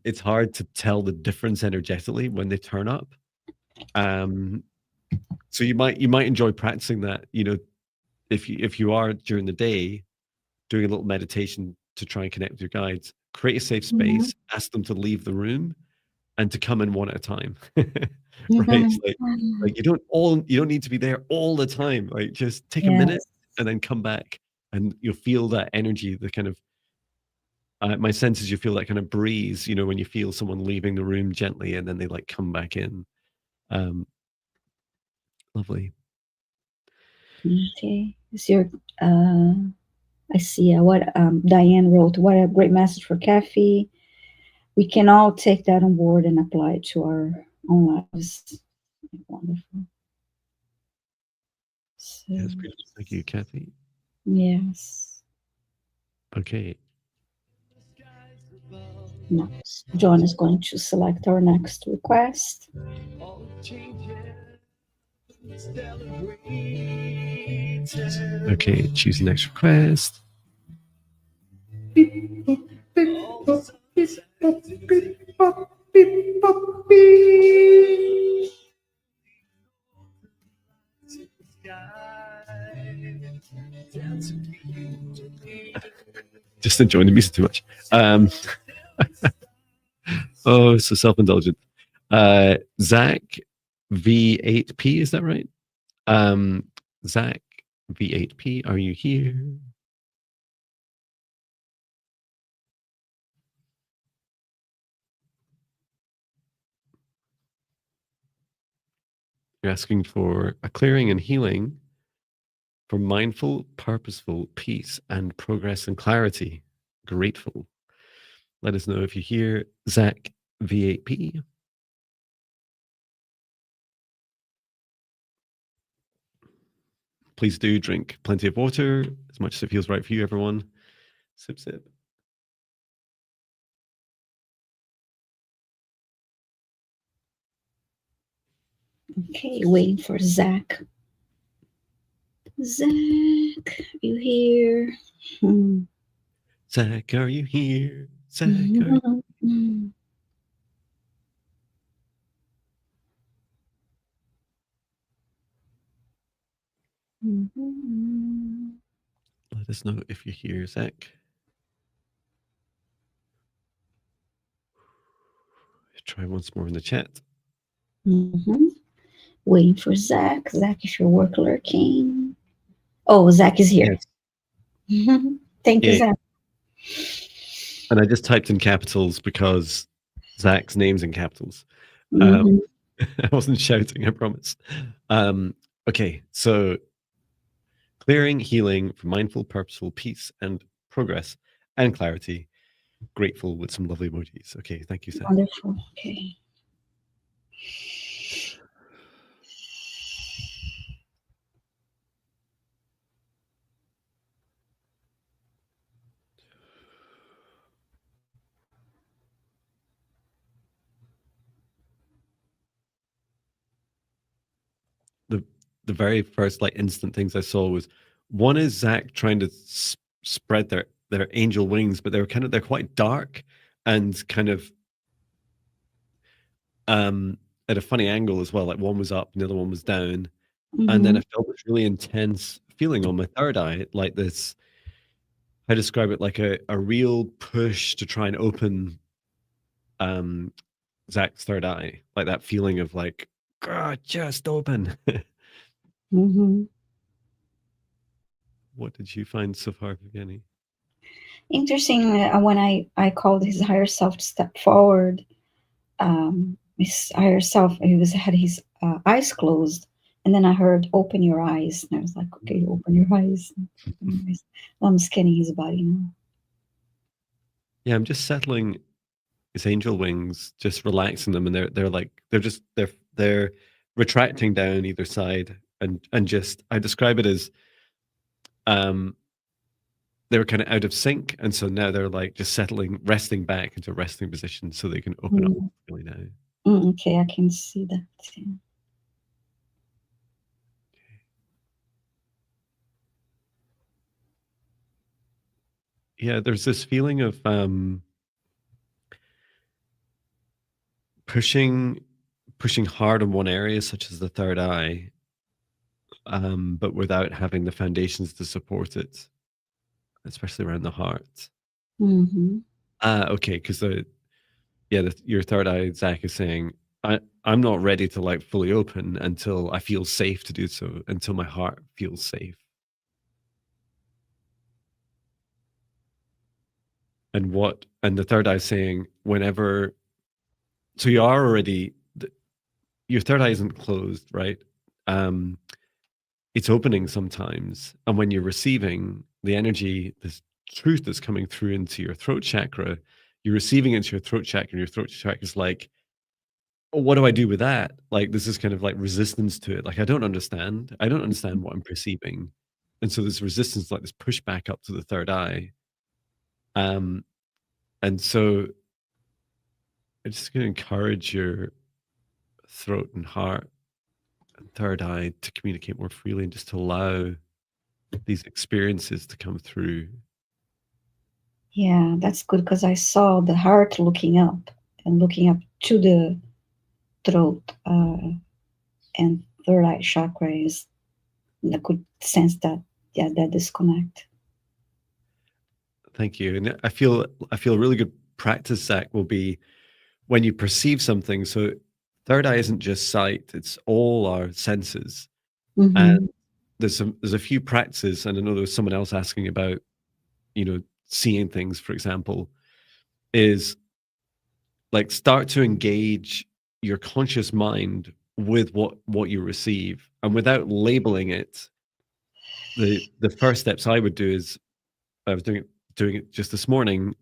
it's hard to tell the difference energetically when they turn up. Um, so you might enjoy practicing that, if you are during the day doing a little meditation to try and connect with your guides, create a safe Mhm. space, ask them to leave the room and to come in one at a time. Right? It's Mhm. like you don't need to be there all the time. Like just take a minute Yes. and then come back and you'll feel that energy, the kind of my sense is you feel that kind of breeze, when you feel someone leaving the room gently and then they like come back in. Um, Lovely. Okay. Is your uh I see what Diane wrote. What a great message for Kathy. We can all take that on board and apply it to our own lives. Wonderful. So, Yeah, it's beautiful. Thank you, Kathy. yes. Okay. Now, John is going to select our next request. Okay, choose the next request. Just enjoying the music too much. Oh, so self-indulgent. Zach V8P, is that right? Zach V8P, are you here? You're asking for a clearing and healing for mindful, purposeful peace and progress and clarity. Grateful. Let us know if you hear Zach V8P. Please do drink plenty of water, as much as it feels right for you, everyone. Sip, sip. Okay, waiting for Zach. Zach, you here? Hmm. Zach, are you here? Zach, are you? Mhm. Mhm. Let us know if you're here, Zach. Try once more in the chat. Mhm. Waiting for Zach. Zach, if your work lurking. Oh, Zach is here. Yes. Thank you, Yeah. Zach. And I just typed in capitals because Zach's name's in capitals. Mhm. I wasn't shouting, I promise. Okay, so clearing, healing for mindful, purposeful peace and progress and clarity. Grateful with some lovely emojis. Okay, thank you, Zach. Wonderful. Okay. The very first like instant things I saw was one is Zach trying to spread their they're angel wings, but they're quite dark and kind of at a funny angle as well. Like one was up and the other one was down. And then I Mhm. felt this really intense feeling on my third eye, like this, I describe it like a real push to try and open um Zach's third eye, like that feeling of like, God, just open. Mhm. What did you find so far, Viviane? Interesting, when I called his higher self to step forward, his higher self, had his eyes closed, and then I heard, "Open your eyes," and I was like, "Okay, open your eyes." Open your eyes. I'm scanning his body now. Yeah, I'm just settling his angel wings, just relaxing them, and they're like they're retracting down either side, and just I describe it as um they were kind of out of sync, and so now they're like just settling, resting back into a resting position, so they can open up Mm, really now. okay, I can see that. Yeah. Yeah, there's this feeling of pushing pushing hard on one area, such as the third eye, but without having the foundations to support it, especially around the heart. Mhm. Ah, okay, because your third eye, Zach, is saying, I'm not ready to like fully open until I feel safe to do so, until my heart feels safe. And the third eye is saying, whenever, so you are already, your third eye isn't closed, right? Um, it's opening sometimes. And when you're receiving the energy, this truth that's coming through into your throat chakra, you're receiving into your throat chakra, and your throat chakra is like, "Oh, what do I do with that?" Like, this is kind of like resistance to it. Like, I don't understand. I don't understand what I'm perceiving. And so there's resistance, like this pushback up to the third eye. Um, and so I'm just going to encourage your throat and heart and third eye to communicate more freely and just to allow these experiences to come through. Yeah, that's good because I saw the heart looking up to the throat, and third eye chakra is, I could sense that, yeah, that disconnect. Thank you. And I feel a really good practice, Zach, will be when you perceive something. So third eye isn't just sight, it's all our senses. And Mhm. there's a few practices, and I know there was someone else asking about, seeing things, for example, is like start to engage your conscious mind with what you receive. And without labeling it, the first steps I would do is I was doing it just this morning,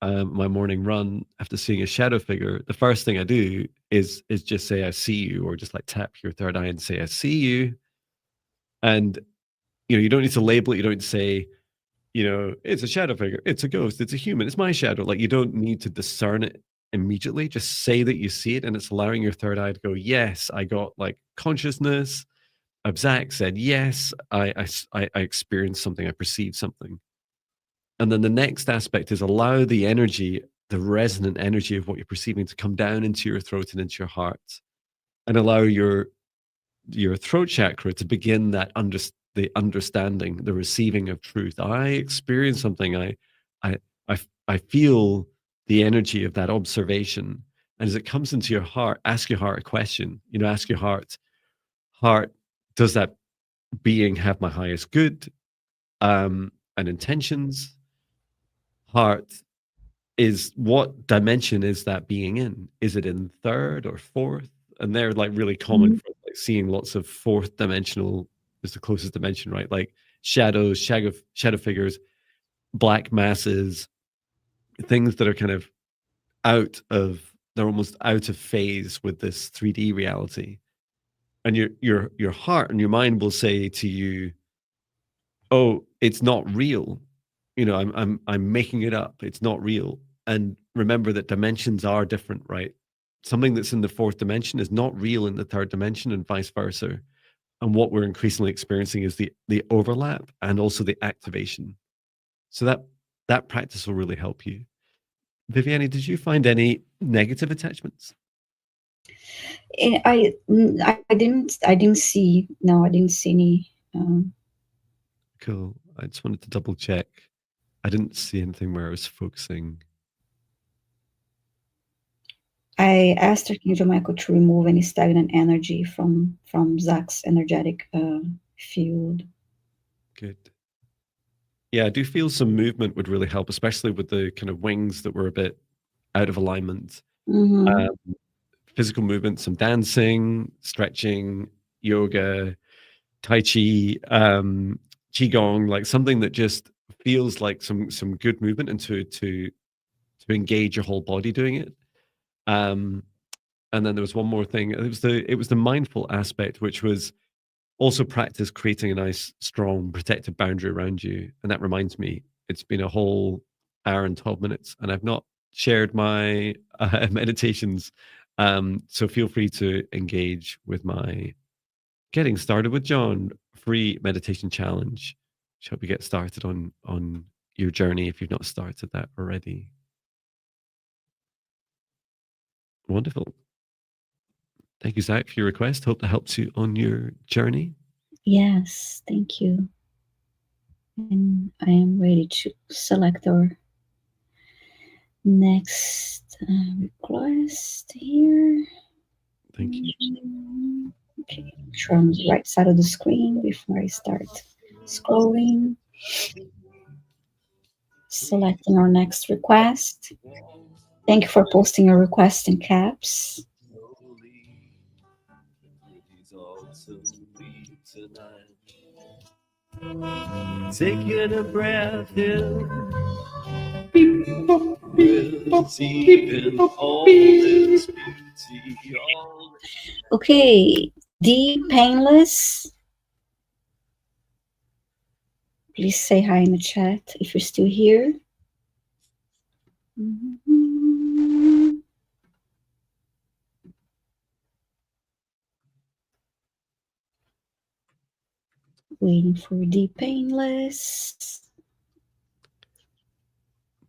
my morning run after seeing a shadow figure. The first thing I do is just say I see you, or just like tap your third eye and say I see you. And you don't need to label it. You don't need to say, it's a shadow figure, it's a ghost, it's a human, it's my shadow. Like, you don't need to discern it immediately. Just say that you see it, and it's allowing your third eye to go, yes, I got like consciousness. Zach said, yes, I experienced something, I perceived something. And then the next aspect is allow the energy, the resonant energy of what you're perceiving to come down into your throat and into your heart, and allow your throat chakra to begin the understanding, the receiving of truth. I experience something. I, I feel the energy of that observation. And as it comes into your heart, ask your heart a question. Ask your heart, does that being have my highest good and intentions? Heart, is what dimension is that being in? Is it in third or fourth? And they're like really common Mhm. for like seeing lots of fourth dimensional is the closest dimension, right? Like shadows, shadow figures, black masses, things that are kind of they're almost out of phase with this 3D reality. And your heart and your mind will say to you, "Oh, it's not real. I'm making it up. It's not real." And remember that dimensions are different, right? Something that's in the fourth dimension is not real in the third dimension, and vice versa. And what we're increasingly experiencing is the overlap and also the activation. So that practice will really help you. Viviane, did you find any negative attachments? I didn't see. No, I didn't see any. Cool. I just wanted to double check. I didn't see anything where I was focusing. I asked Archangel Michael to remove any stagnant energy from Zach's energetic field. Good. Yeah, I do feel some movement would really help, especially with the kind of wings that were a bit out of alignment. Mm-hmm. Physical movement, some dancing, stretching, yoga, tai chi, qigong, like something that just feels like some good movement and to engage your whole body doing it. And then there was one more thing. It was the mindful aspect, which was also practice creating a nice, strong, protective boundary around you. And that reminds me, it's been a whole hour and 12 minutes, and I've not shared my meditations. So feel free to engage with my Getting Started with Jon free meditation challenge. Shall we get started on your journey if you've not started that already? Wonderful. Thank you, Zach, for your request. Hope that helps you on your journey. Yes, thank you. And I am ready to select our next request here. Thank you. Okay, make sure I'm on the right side of the screen before I start scrolling. Selecting our next request. Thank you for posting your request in caps. Taking a breath in. Okay, deep, painless. Please say hi in the chat if you're still here. Waiting for deep, painless.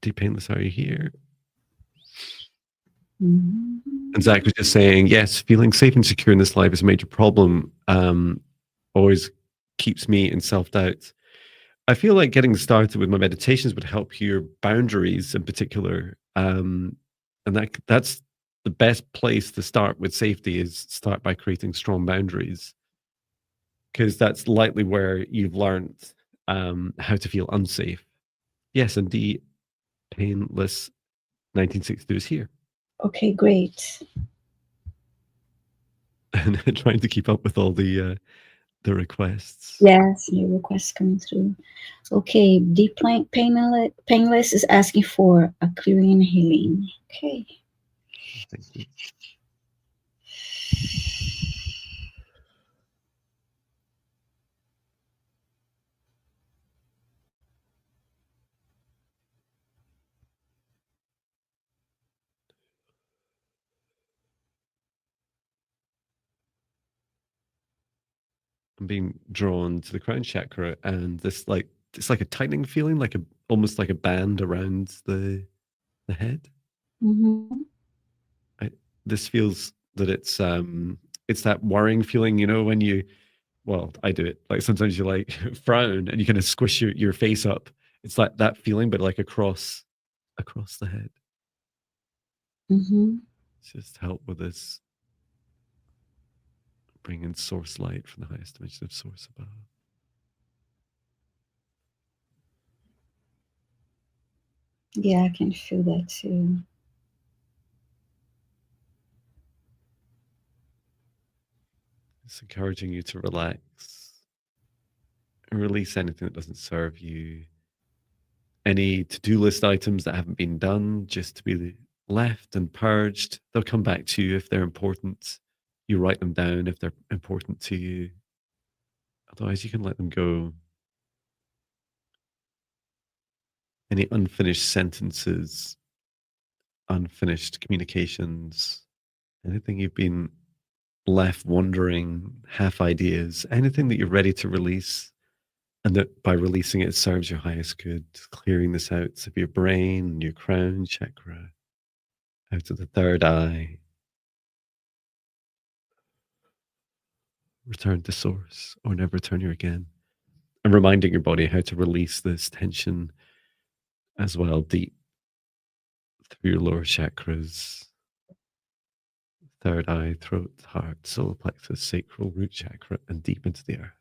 Deep Painless, are you here? Mm-hmm. And Zach was just saying, yes, feeling safe and secure in this life is a major problem. Always keeps me in self-doubt. I feel like getting started with my meditations would help your boundaries in particular. And that's the best place to start with safety, is start by creating strong boundaries, because that's likely where you've learned how to feel unsafe. Yes, indeed. Painless 1962 is here. Okay, great. And trying to keep up with all the requests. Yes, new requests coming through. Okay, deep painless is asking for a clearing and healing. Okay. Thank you. I'm being drawn to the crown chakra, and this like it's like a tightening feeling, like a almost like a band around the head. Mm-hmm. This feels that it's that worrying feeling, when you, well, I do it. Like sometimes you like frown and you kind of squish your face up. It's like that feeling, but like across the head. Mm-hmm. Just help with this. Bring in source light from the highest dimension of source above. Yeah, I can feel that too. It's encouraging you to relax and release anything that doesn't serve you. Any to-do list items that haven't been done, just to be left and purged. They'll come back to you if they're important. You write them down if they're important to you. Otherwise, you can let them go. Any unfinished sentences, unfinished communications, anything you've been left wondering, half ideas, anything that you're ready to release, And that by releasing it, it serves your highest good, clearing this out of your brain, your crown chakra, out of the third eye, return to source, or never return here again. And reminding your body how to release this tension as well, deep through your lower chakras, third eye, throat, heart, solar plexus, sacral, root chakra, and deep into the earth.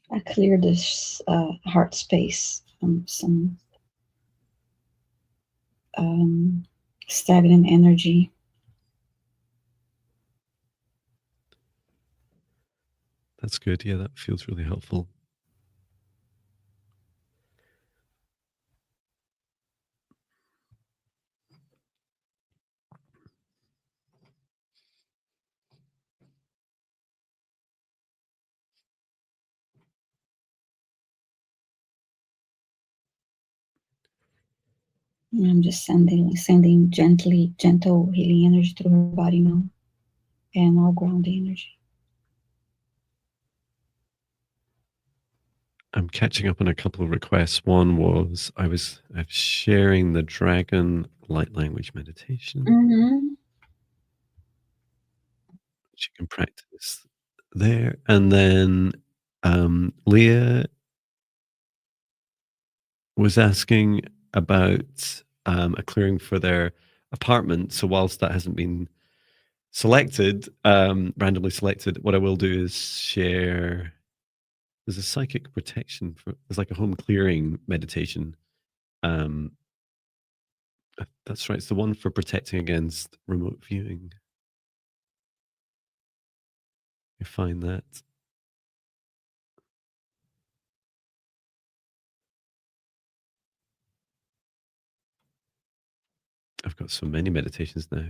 I clear this heart space from some stagnant energy. That's good. Yeah, that feels really helpful. I'm just sending gentle healing energy through her body now, and all grounding energy. I'm catching up on a couple of requests. One was I was sharing the dragon light language meditation, Mm-hmm. which you can practice there. And then Leah was asking about a clearing for their apartment. So whilst that hasn't been selected, randomly selected, what I will do is share. There's a psychic protection for. There's like a home clearing meditation. Um, that's right. It's the one for protecting against remote viewing. You find that. I've got so many meditations now.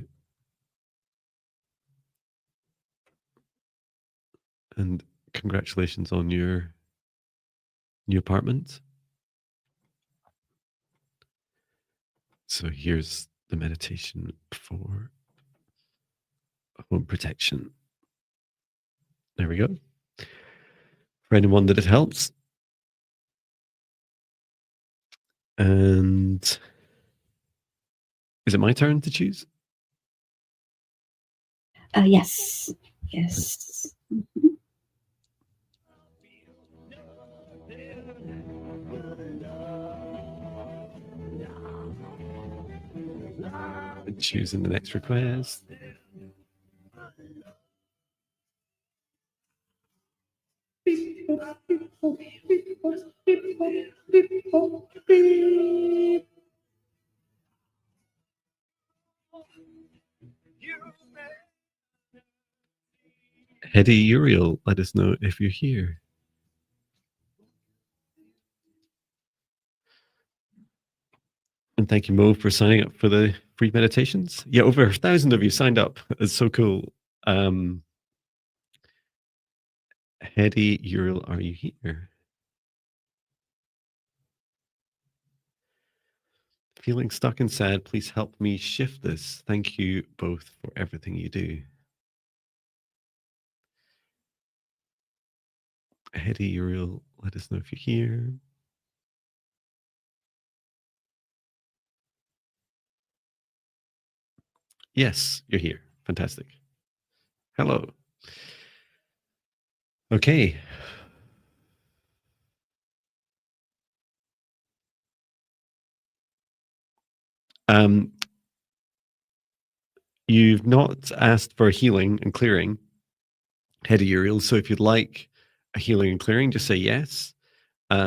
And congratulations on your new apartment. So here's the meditation for home protection. There we go. For anyone that it helps. And is it my turn to choose? Yes. Yes. Choosing the next request. Hedy Uriel, let us know if you're here. And thank you, Mo, for signing up for the free meditations. Yeah, over 1,000 of you signed up. It's so cool. Hedy Uriel, are you here? Feeling stuck and sad, please help me shift this. Thank you both for everything you do. Hedy Uriel, let us know if you're here. Yes, you're here. Fantastic. Hello. Okay. You've not asked for healing and clearing, Hedy Uriel. So if you'd like a healing and clearing, just say yes. I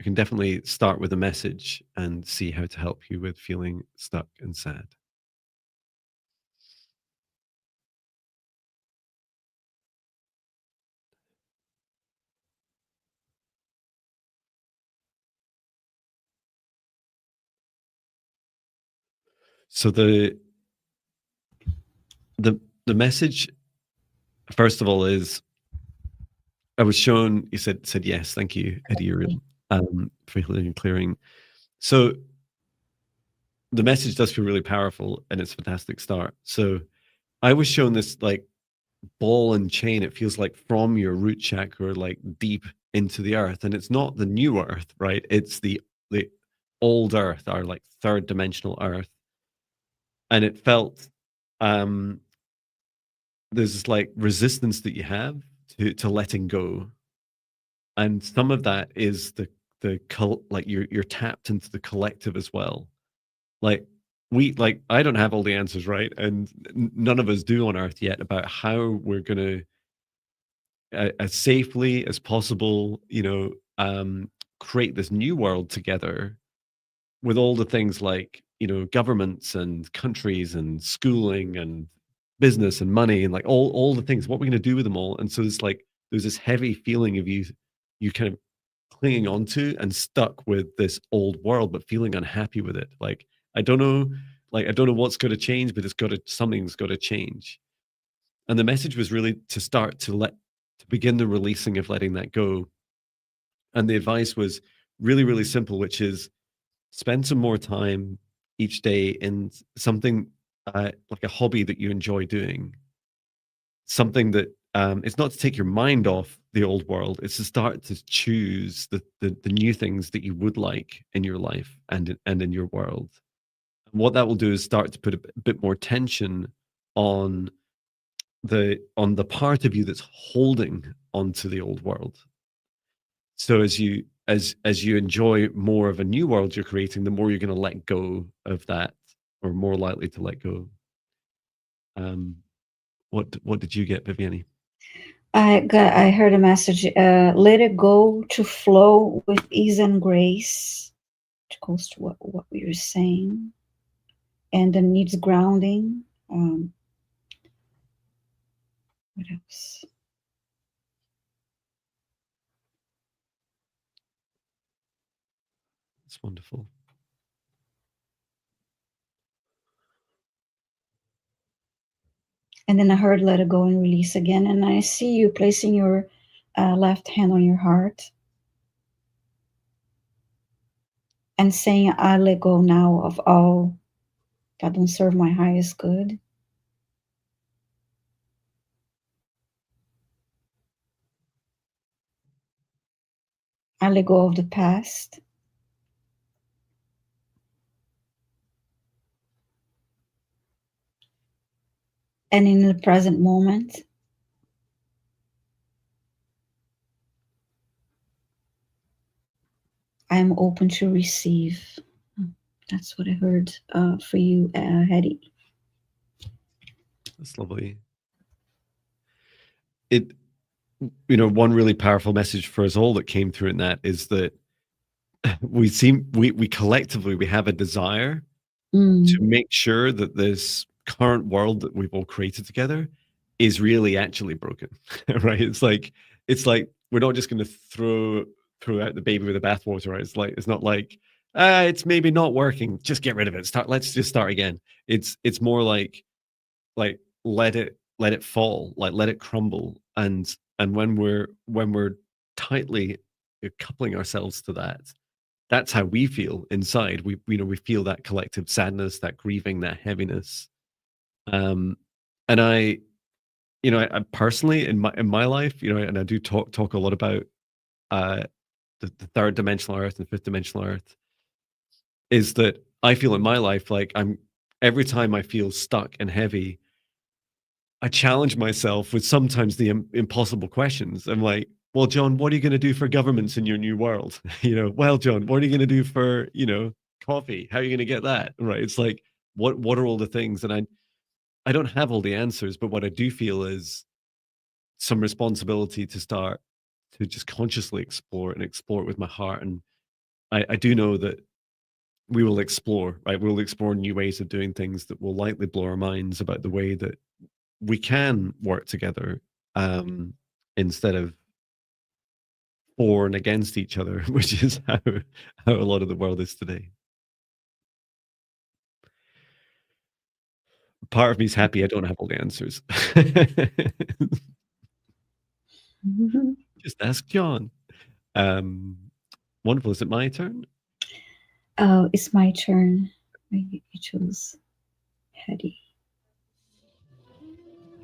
can definitely start with a message and see how to help you with feeling stuck and sad. So the message, first of all, is I was shown. You said yes. Thank you, Eddie, for healing and clearing. So the message does feel really powerful, and it's a fantastic start. So I was shown this like ball and chain. It feels like from your root chakra, like deep into the earth, and it's not the new earth, right? It's the old earth, our like third dimensional earth, and it felt um there's this like resistance that you have to letting go, and some of that is like you're tapped into the collective as well. Like I don't have all the answers, right? And none of us do on earth yet about how we're going to as safely as possible, create this new world together with all the things like, governments and countries and schooling and business and money and like all the things, what we're going to do with them all. And so it's like there's this heavy feeling of you kind of clinging onto and stuck with this old world, but feeling unhappy with it. Like I don't know, I don't know what's going to change, but something's got to change. And the message was really to start to begin the releasing of letting that go. And the advice was really, really simple, which is spend some more time each day in something like a hobby that you enjoy doing, something that it's not to take your mind off the old world. It's to start to choose the new things that you would like in your life and in your world. And what that will do is start to put a bit more tension on the part of you that's holding onto the old world. So as you enjoy more of a new world you're creating, the more you're going to let go of that, or more likely to let go. Um, what did you get, Viviane? I heard a message. Let it go to flow with ease and grace, which goes to what we were saying, and then needs grounding. What else? It's wonderful. And then I heard let it go and release again. And I see you placing your left hand on your heart and saying, I let go now of all that don't serve my highest good. I let go of the past. And in the present moment, I am open to receive. That's what I heard for you, Hetty. That's lovely. It one really powerful message for us all that came through in that is that we collectively we have a desire to make sure that this current world that we've all created together is really actually broken. Right? It's like we're not just going to throw out the baby with the bathwater, right? It's not like it's maybe not working, just get rid of it, let's just start again. It's more like let it fall, like let it crumble. And when we're tightly coupling ourselves to that, that's how we feel inside. We feel that collective sadness, that grieving, that heaviness. And I personally in my life, and I do talk a lot about uh the third dimensional earth and fifth dimensional earth, is that I feel in my life like every time I feel stuck and heavy, I challenge myself with sometimes the impossible questions. I'm like, well, John, what are you going to do for governments in your new world? Well, John, what are you going to do for, coffee? How are you going to get that? Right. It's like, what are all the things? And I don't have all the answers, but what I do feel is some responsibility to start to just consciously explore and explore it with my heart. And I do know that we will explore, right? We'll explore new ways of doing things that will likely blow our minds about the way that we can work together, instead of for and against each other, which is how a lot of the world is today. Part of me is happy I don't have all the answers. Mhm. Just ask John. Um, wonderful. Is it my turn? Oh, it's my turn. You choose Hetty.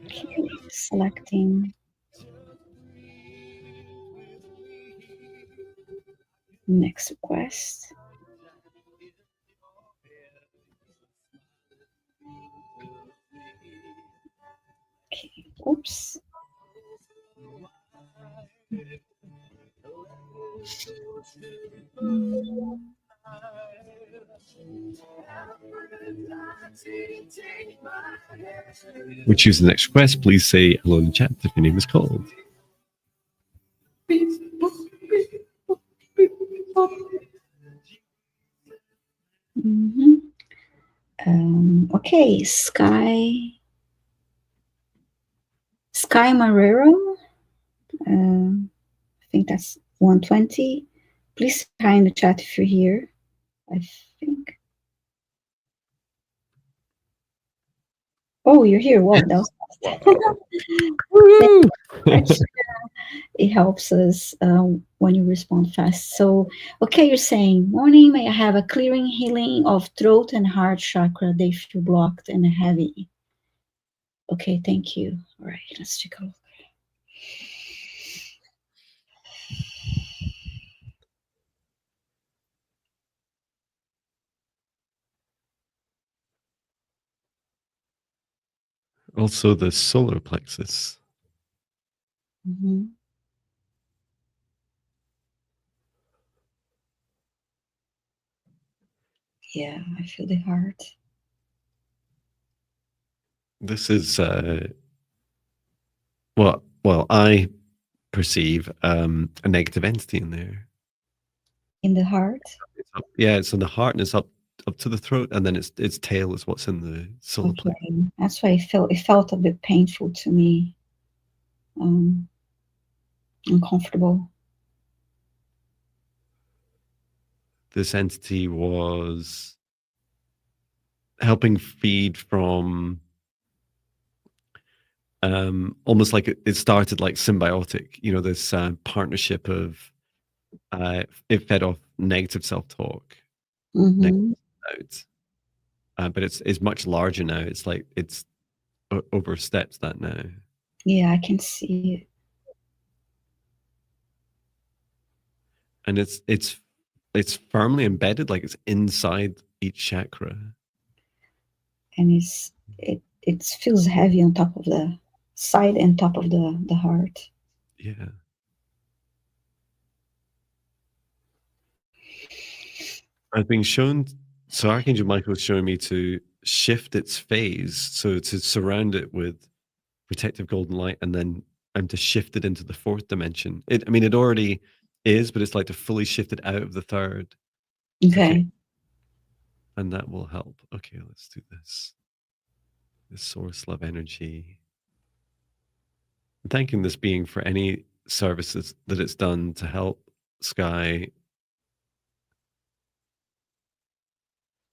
Okay, selecting next request. Okay, oops. Mm, We choose the next request. Please say hello in the chat if your name is called. mhm. Okay, Sky Marrero. I think that's 120. Please say hi in the chat if you're here. I think. Oh, you're here. Whoa, that was fast. Thank Woo! you very much. It helps us when you respond fast. So, okay, you're saying, morning, may I have a clearing healing of throat and heart chakra? They feel blocked and heavy. Okay, thank you. All right, let's take a look. Also, the solar plexus. Mhm. Yeah, I feel the heart. This is well, I perceive a negative entity in there. In the heart. It's up, yeah, it's in the heart and it's up to the throat, and then its tail is what's in the solar plexus. Okay, that's why it felt a bit painful to me, um, uncomfortable. This entity was helping feed from almost like it started like symbiotic, this partnership of it fed off negative self-talk, negative Mm-hmm. doubts, but it's much larger now. It's like it's oversteps that now, Yeah, I can see it, and it's firmly embedded, like it's inside each chakra. and it feels heavy on top of the side and top of the heart. Yeah, I've been shown. So Archangel Michael is showing me to shift its phase, so to surround it with protective golden light, and then to shift it into the fourth dimension. I mean, it already is, but it's like to fully shift it out of the third. Okay, Okay. and that will help. Okay, let's do this. This source love energy. I'm thanking this being for any services that it's done to help Sky,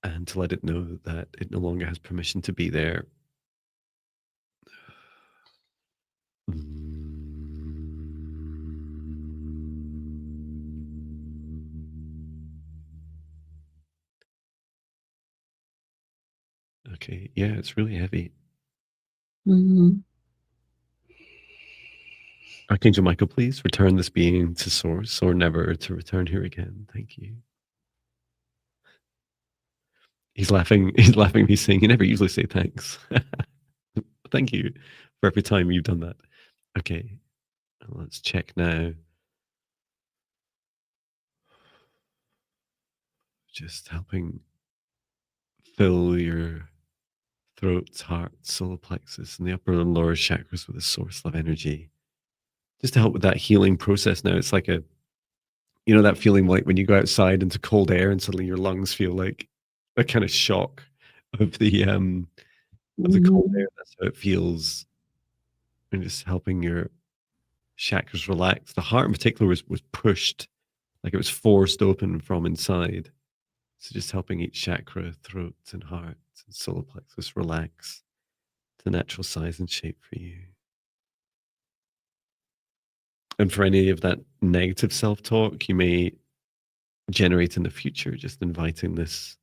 and to let it know that it no longer has permission to be there. Okay, yeah, it's really heavy. Mm-hmm. Archangel Michael, please return this being to source, or never to return here again. Thank you. He's laughing. He's laughing. He's saying, "You never usually say thanks." Thank you for every time you've done that. Okay, let's check now. Just helping fill your throat, heart, solar plexus, and the upper and lower chakras with a source of energy. Just to help with that healing process now. It's like that feeling like when you go outside into cold air and suddenly your lungs feel like a kind of shock of the cold Mm-hmm. air. That's how it feels. And just helping your chakras relax. The heart in particular was pushed, like it was forced open from inside. So just helping each chakra, throat and heart and solar plexus relax. the natural size and shape for you. And for any of that negative self-talk you may generate in the future, just inviting this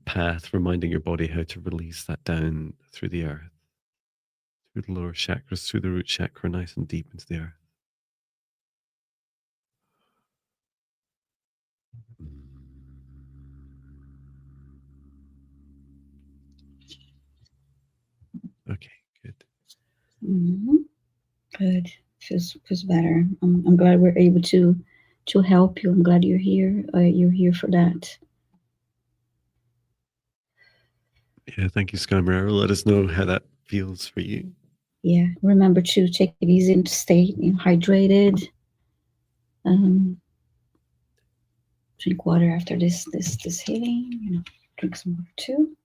path, reminding your body how to release that down through the earth, through the lower chakras, through the root chakra, nice and deep into the earth. Okay, good. Good. Feels better. I'm glad we're able to help you. I'm glad you're here. You're here for that. Yeah, thank you, Sky Mirror. Let us know how that feels for you. Yeah. Remember to take it easy and stay hydrated. Drink water after this healing. Drink some water too.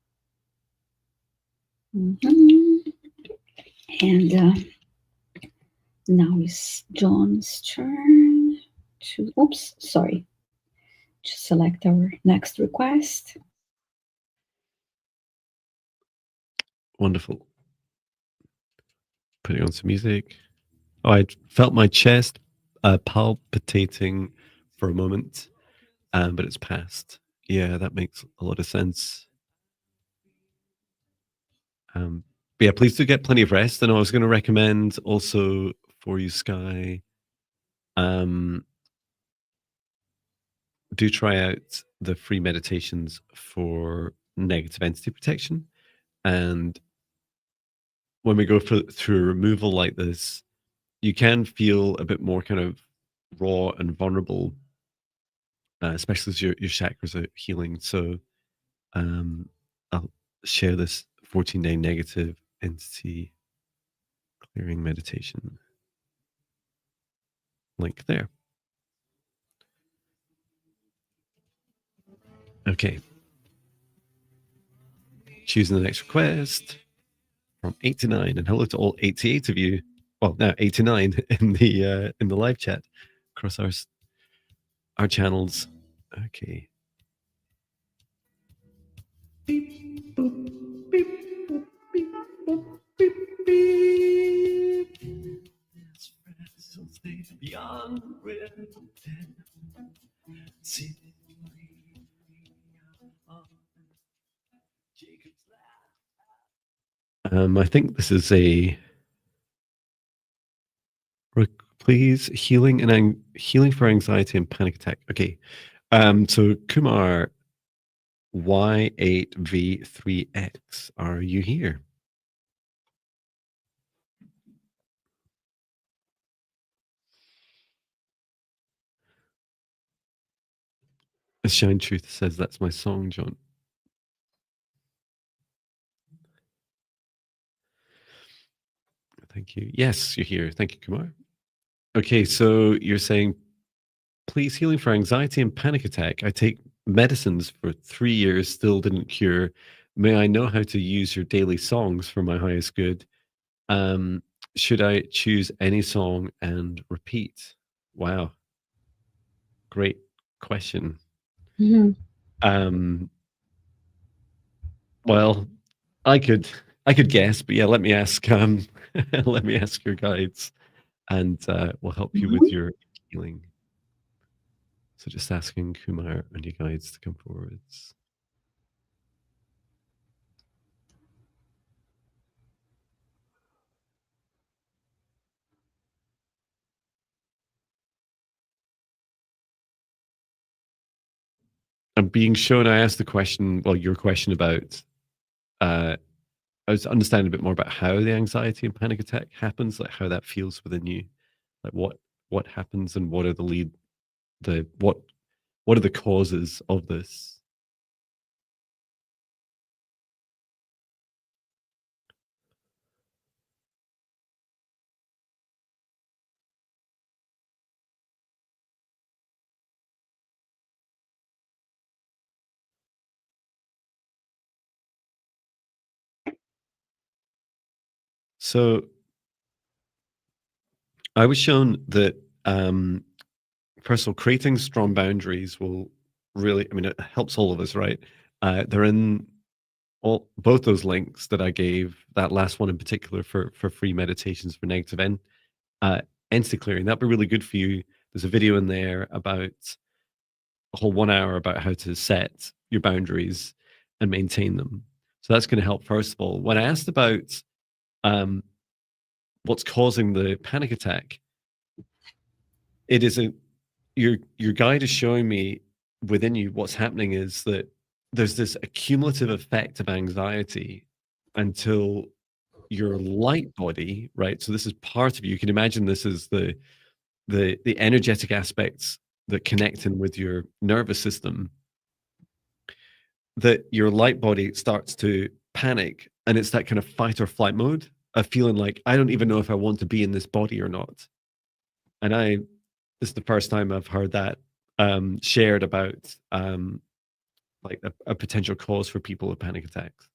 And now it's Jon's turn to. Oops, sorry. To select our next request. Wonderful. Putting on some music. Oh, I felt my chest palpitating for a moment, but it's passed. Yeah, that makes a lot of sense. But yeah, please do get plenty of rest. And I was going to recommend also for you, Sky, do try out the free meditations for negative entity protection. And when we go through a removal like this, you can feel a bit more kind of raw and vulnerable, especially as your chakras are healing. So I'll share this 14-day negative entity clearing meditation link there. Okay. Choosing the next request from 89, and hello to all 88 of you. Well, now 89 in the live chat across our channels. Okay. Beep, boop, beep, boop, beep, boop, beep, beep. Beyond I think this is a please healing for anxiety and panic attack. Okay, so Kumar Y8V3X, are you here? Shine Truth says that's my song, John. Thank you. Yes, you're here. Thank you, Kumar. Okay, so you're saying, please healing for anxiety and panic attack. I take medicines for 3 years, still didn't cure. May I know how to use your daily songs for my highest good? Should I choose any song and repeat? Wow. Great question. Well, I could guess, but yeah, let me ask let me ask your guides, and we'll help you with your healing. So just asking Kumar and your guides to come forwards. I'm being shown. I asked the question, well, your question about I was understanding a bit more about how the anxiety and panic attack happens, like how that feels within you, like what happens and what are what are the causes of this? So I was shown that first of all, creating strong boundaries will really, I mean, it helps all of us, right? They're in all both those links that I gave, that last one in particular for free meditations for negative uh, entity clearing, that'd be really good for you. There's a video in there about a whole 1 hour about how to set your boundaries and maintain them. So that's going to help. First of all, when I asked about um, what's causing the panic attack, it is a your guide is showing me within you what's happening is that there's this accumulative effect of anxiety until your light body, right? So this is part of you. You can imagine this is the energetic aspects that connect in with your nervous system, that your light body starts to panic, and it's that kind of fight or flight mode of feeling like, I don't even know if I want to be in this body or not. And this is the first time I've heard that shared about like a potential cause for people with panic attacks.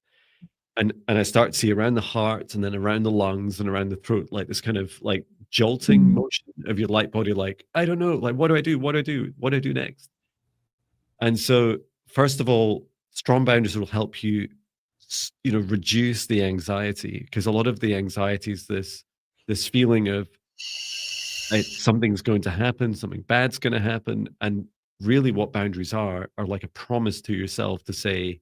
And I start to see around the heart and then around the lungs and around the throat, like this kind of like jolting Mm. motion of your light body, like, I don't know, like, what do I do? What do I do? What do I do next? And so, first of all, strong boundaries will help you, reduce the anxiety, because a lot of the anxiety is this feeling of something's going to happen, something bad's going to happen, and really, what boundaries are like a promise to yourself to say,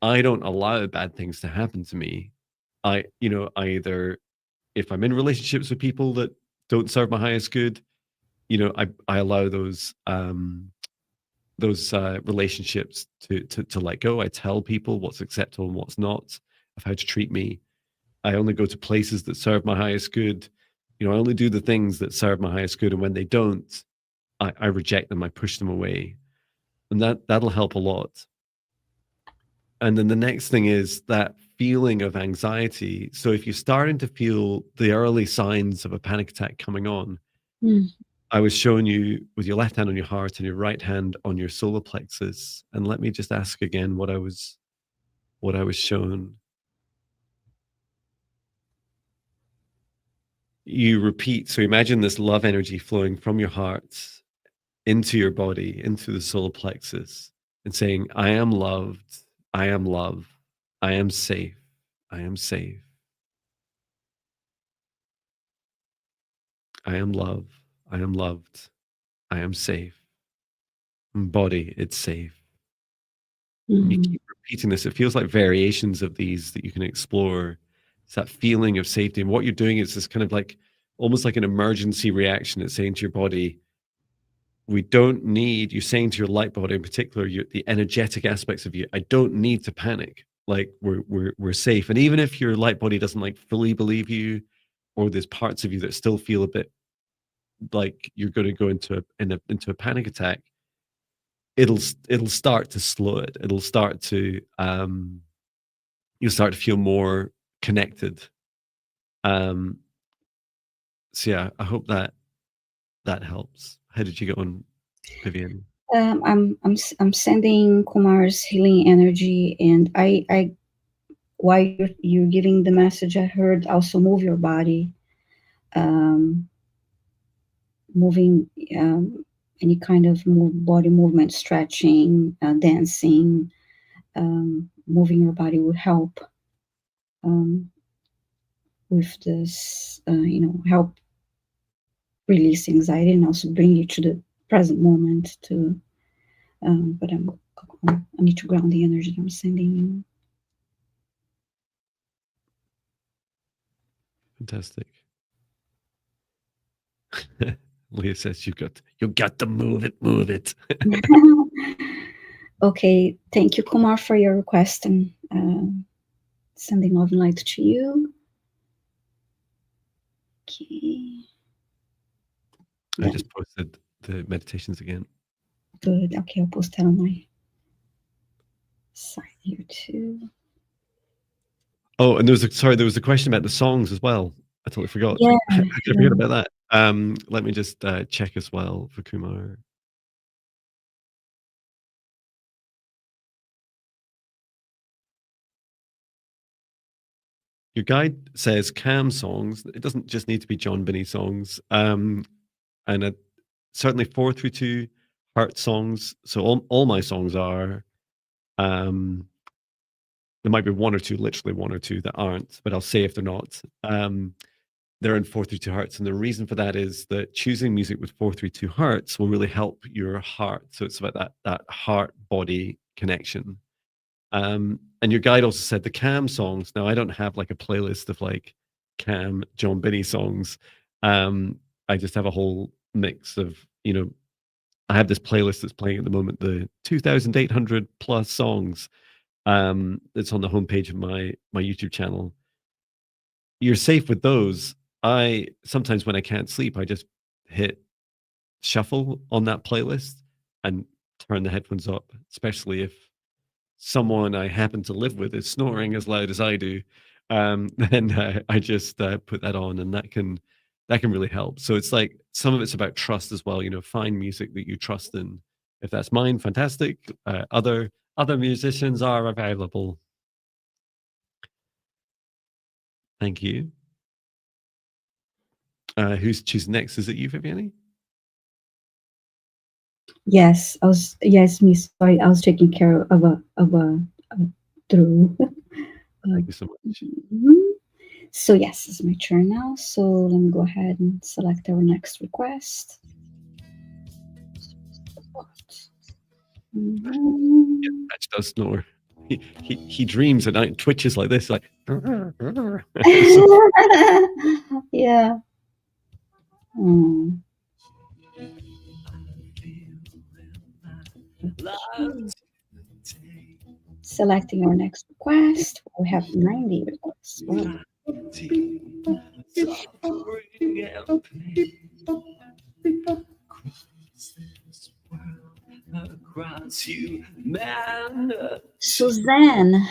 I don't allow bad things to happen to me. I either, if I'm in relationships with people that don't serve my highest good, I allow those relationships to let go. I tell people what's acceptable and what's not, of how to treat me. I only go to places that serve my highest good. I only do the things that serve my highest good, and when they don't, I reject them. I push them away, and that'll help a lot. And then the next thing is that feeling of anxiety. So if you're starting to feel the early signs of a panic attack coming on, Mm. I was showing you with your left hand on your heart and your right hand on your solar plexus. And let me just ask again what I was shown. You repeat. So imagine this love energy flowing from your heart into your body, into the solar plexus, and saying, I am loved. I am love. I am safe. I am safe. I am love. I am loved. I am safe. Body, it's safe. And you Mhm. keep repeating this. It feels like variations of these that you can explore. It's that feeling of safety. And what you're doing is this kind of like almost like an emergency reaction. It's saying to your body, we don't need, you're saying to your light body in particular, the energetic aspects of you, I don't need to panic. Like we're safe. And even if your light body doesn't like fully believe you, or there's parts of you that still feel a bit like you're going to go into a panic attack, it'll start to slow it. It'll start to you'll start to feel more connected. Um, so yeah, I hope that helps. How did you get on, Vivian? I'm sending Kumar's healing energy, and I while you're giving the message, I heard also move your body, um, moving any kind of body movement, stretching, dancing, moving your body would help um, with this, help release anxiety and also bring you to the present moment. But I need to ground the energy that I'm sending you. Fantastic. Leah says you got to move it, move it. Okay, thank you, Kumar, for your request, and sending love and light to you. Okay, I done. just posted the meditations again. Good. Okay, I'll post that on my side here too. Oh, and there was a question about the songs as well. I totally forgot. Yeah, How could I yeah. forget about that? Let me just check as well for Kumar. Your guide says calm songs. It doesn't just need to be Jon Binnie songs. And certainly 4 through 2 heart songs. So all my songs are. Um, there might be one or two, literally one or two that aren't, but I'll say if they're not. They're in 432 hertz. And the reason for that is that choosing music with 432 hertz will really help your heart. So it's about that heart-body connection. And your guide also said the calm songs. Now, I don't have like a playlist of like calm Jon Binnie songs. I just have a whole mix of, I have this playlist that's playing at the moment, the 2,800 plus songs. It's on the homepage of my YouTube channel. You're safe with those. I sometimes when I can't sleep, I just hit shuffle on that playlist and turn the headphones up, especially if someone I happen to live with is snoring as loud as I do. Then I just put that on, and that can really help. So it's like some of it's about trust as well. Find music that you trust in. If that's mine, fantastic. Other musicians are available. Thank you. Who's choosing next? Is it you, Viviane? Yes, yes, Miss. Sorry, I was taking care of a through. Thank you so much. So yes, it's my turn now. So let me go ahead and select our next request. Patch does snore. He dreams at night, twitches like this, like. Yeah. Selecting our next request. We have 90 requests. Wow. Suzanne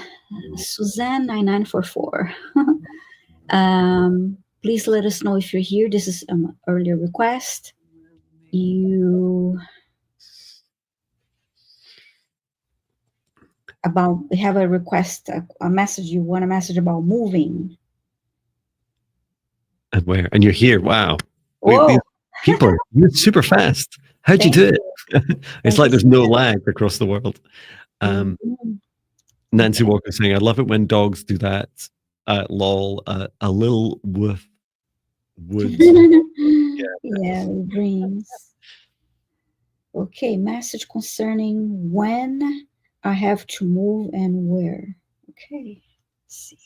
9944. Please let us know if you're here. This is an earlier request. You have a request, a message. You want a message about moving. And where? And you're here. Wow. Whoa. These people, you're super fast. How'd you do it? It's like there's no lag across the world. Nancy Walker saying, I love it when dogs do that. Lol, a little woof. Woods. Yeah, dreams. Okay, message concerning when I have to move and where. Okay, let's see.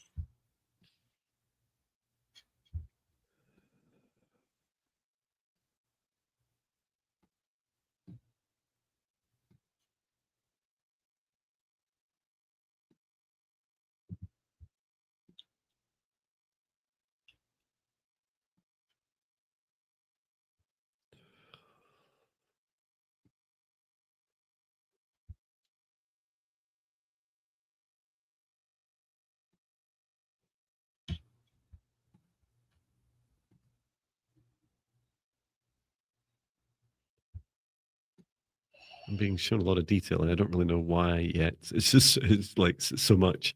I'm being shown a lot of detail, and I don't really know why yet. It's like so much,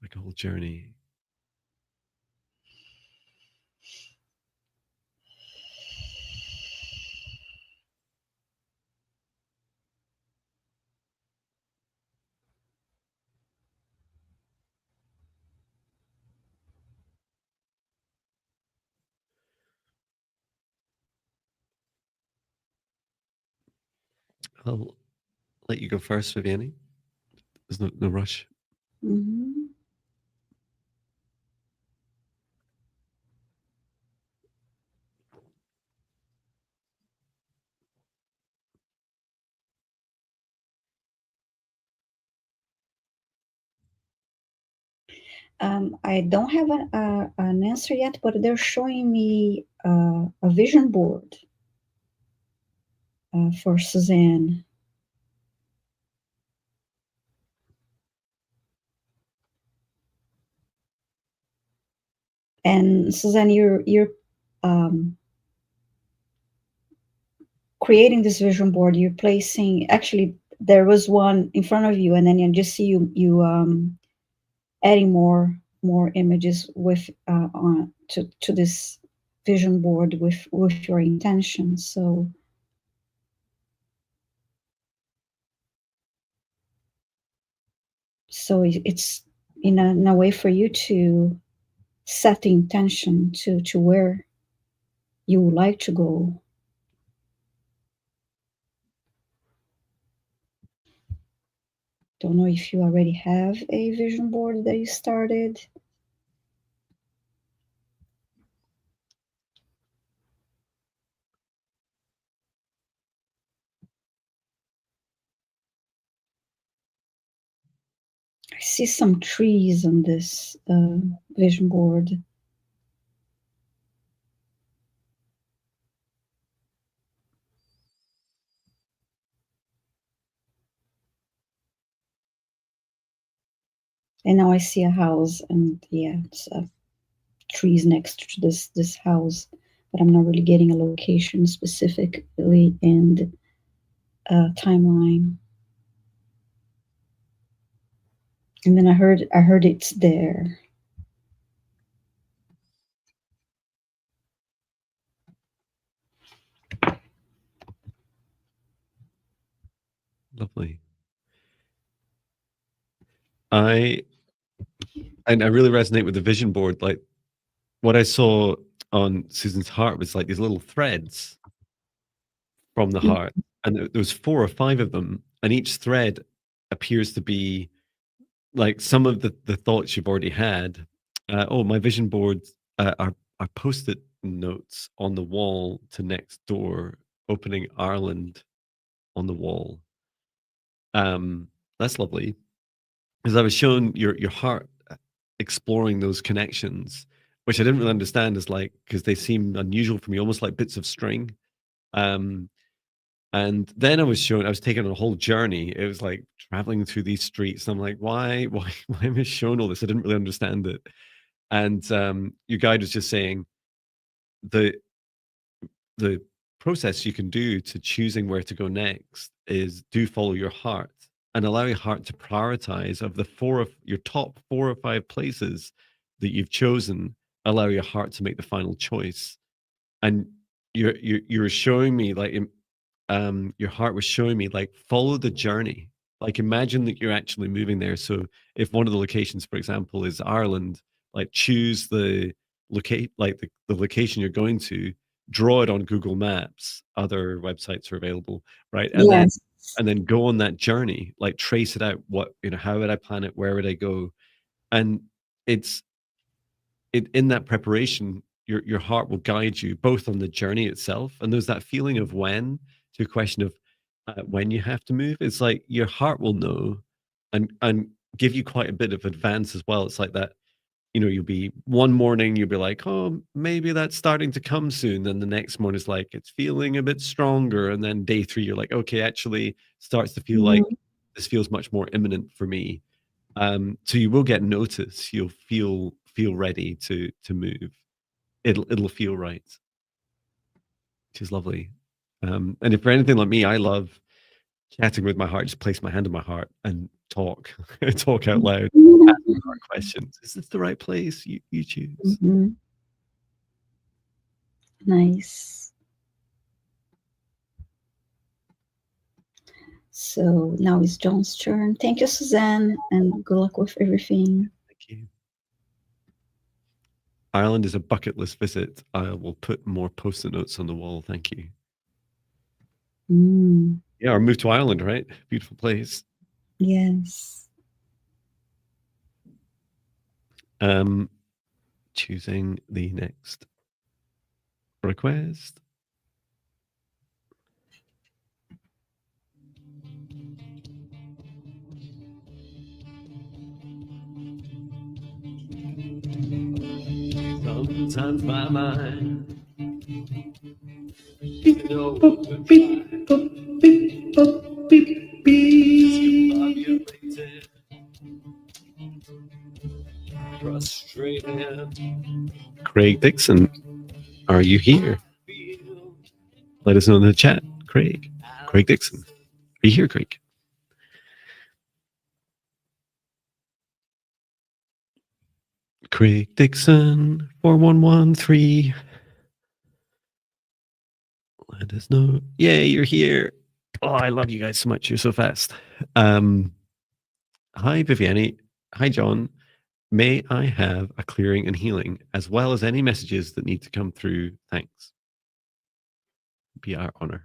like a whole journey. I'll let you go first, Viviane. There's no rush. I don't have an answer yet, but they're showing me a vision board for Suzanne. And Suzanne, you're creating this vision board. You're placing, actually, there was one in front of you, and then you just see you adding more images with on to this vision board with your intention. So So it's in a way for you to set the intention to where you would like to go. Don't know if you already have a vision board that you started. I see some trees on this vision board. And now I see a house, and yeah, it's trees next to this house, but I'm not really getting a location specifically and timeline. And then I heard it's there. Lovely. I really resonate with the vision board. Like what I saw on Susan's heart was like these little threads from the Mm. heart, and there was 4 or 5 of them, and each thread appears to be like some of the thoughts you've already had. Oh, my vision boards are post-it notes on the wall to next door, opening Ireland on the wall. Um, that's lovely. Because I was shown your heart exploring those connections, which I didn't really understand as like because they seem unusual for me, almost like bits of string. Um, and then I was taken on a whole journey. It was like traveling through these streets. And I'm like, why am I shown all this? I didn't really understand it. And your guide was just saying the the process you can do to choosing where to go next is do follow your heart and allow your heart to prioritize of the four of your top 4 or 5 places that you've chosen. Allow your heart to make the final choice. And you're showing me like your heart was showing me like follow the journey. Like imagine that you're actually moving there. So if one of the locations, for example, is Ireland, like choose the locate like the location you're going to, draw it on Google Maps. Other websites are available, right? Yes. And then go on that journey, like trace it out. What, how would I plan it? Where would I go? And it's in that preparation, your heart will guide you both on the journey itself, and there's that feeling of when, to a question of when you have to move. It's like your heart will know, and give you quite a bit of advance as well. It's like that, you'll be one morning, you'll be like, oh, maybe that's starting to come soon. Then the next morning is like, it's feeling a bit stronger. And then day 3, you're like, okay, actually starts to feel like Mhm. this feels much more imminent for me. So you will get notice. You'll feel ready to move. It'll feel right, which is lovely. And if you're anything like me, I love chatting with my heart. Just place my hand on my heart and talk, talk out loud, ask the heart questions. Is this the right place? You choose. Mhm. Nice. So now it's John's turn. Thank you, Suzanne, and good luck with everything. Thank you. Ireland is a bucket list visit. I will put more post-it notes on the wall. Thank you. Mm, Yeah, or move to Ireland, right? Beautiful place. yes. Choosing the next request. Sometimes my mind, you know, Boop, beep, boop, beep, boop, beep, beep. populated, frustrated. Craig Dixon, are you here? Let us know in the chat. Craig Dixon, are you here, Craig? Craig Dixon 4113. Let us know. Yay, you're here. Oh, I love you guys so much. You're so fast. Hi, Viviane. Hi, John. May I have a clearing and healing, as well as any messages that need to come through? Thanks. Be our honor.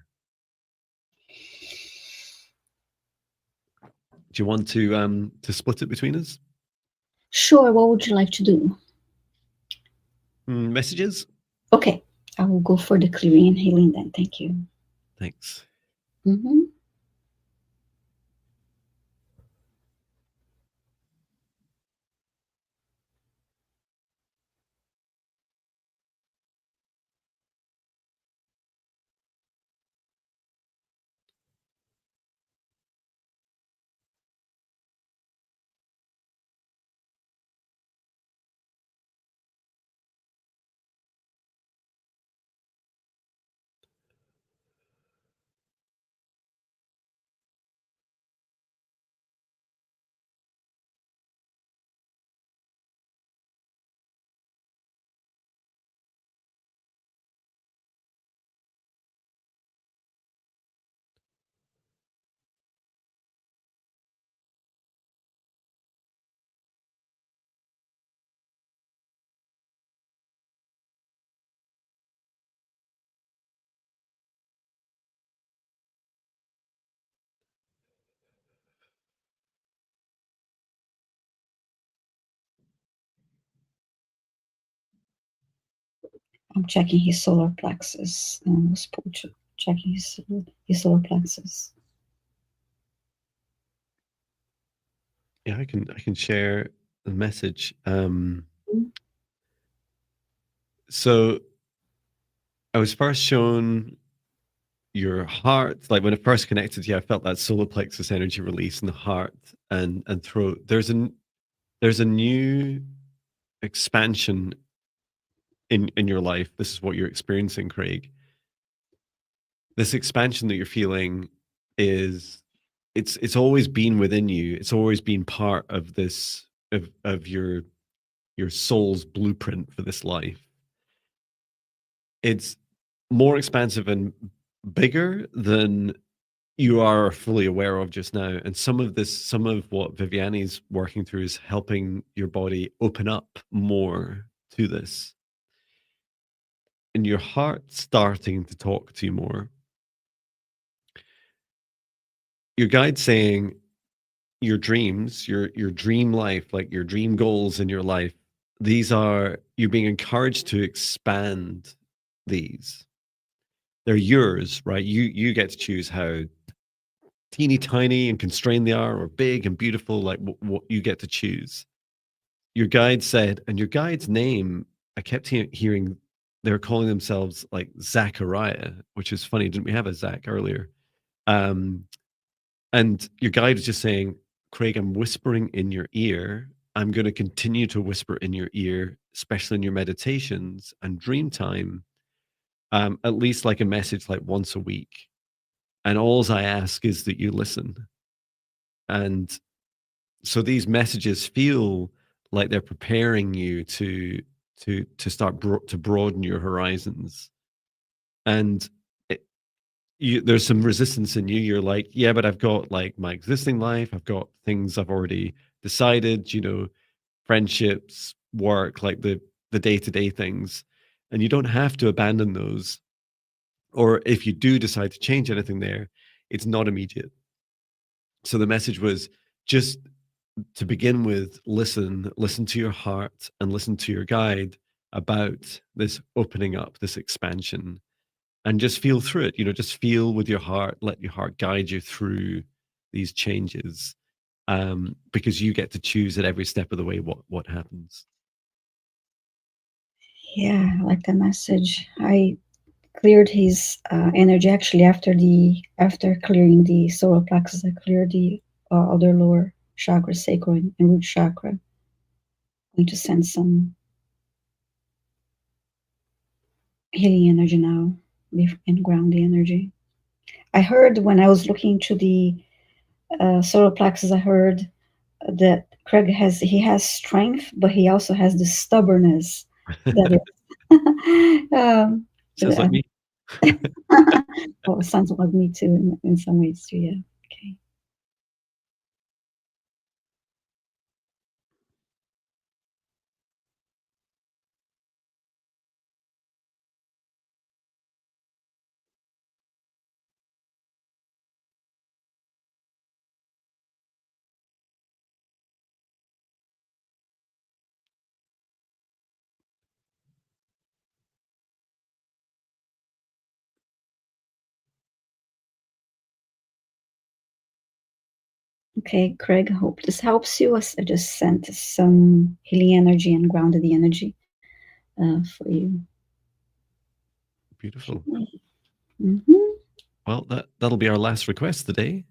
Do you want to split it between us? Sure, what would you like to do? Messages? Okay, I will go for the clearing and healing then. Thank you. Thanks. Mm-hmm. I'm checking his solar plexus. Checking his solar plexus. Yeah, I can share the message. So I was first shown your heart. Like when it first connected to you, I felt that solar plexus energy release in the heart and throat. There's a new expansion in your life. This is what you're experiencing, Craig. This expansion that you're feeling is it's always been within you. It's always been part of this of your soul's blueprint for this life. It's more expansive and bigger than you are fully aware of just now. And some of what Viviane's working through is helping your body open up more to this. And your heart starting to talk to you more. Your guide saying your dreams, your dream life, like your dream goals in your life, these are you're being encouraged to expand these. They're yours, right? You get to choose how teeny tiny and constrained they are, or big and beautiful. Like what you get to choose. Your guide said, and your guide's name, I kept hearing they're calling themselves like Zachariah, which is funny. Didn't we have a Zach earlier? Um, and your guide is just saying, Craig, I'm whispering in your ear. I'm going to continue to whisper in your ear, especially in your meditations and dream time, at least like a message like once a week. And all I ask is that you listen. And so these messages feel like they're preparing you to start to broaden your horizons. And there's some resistance in you. You're like, yeah, but I've got like my existing life. I've got things I've already decided. Friendships, work, like the day-to-day things, and you don't have to abandon those. Or if you do decide to change anything there, it's not immediate. So the message was just to begin with, listen to your heart and listen to your guide about this opening up, this expansion, and just feel through it. Just feel with your heart, let your heart guide you through these changes, because you get to choose at every step of the way what happens. Yeah, I like the message. I cleared his energy actually after clearing the solar plexus. I cleared the other lower chakra, sacral and root chakra. I'm going to send some healing energy now and ground the energy. I heard when I was looking to the solar plexus, I heard that Craig has strength, but he also has the stubbornness that is. Sounds like me. Well, it sounds like me too in some ways too. Yeah. Okay. Okay, Craig, hope this helps you. I just sent some healing energy and grounded the energy for you. Beautiful. Mm-hmm. Well, that'll be our last request today.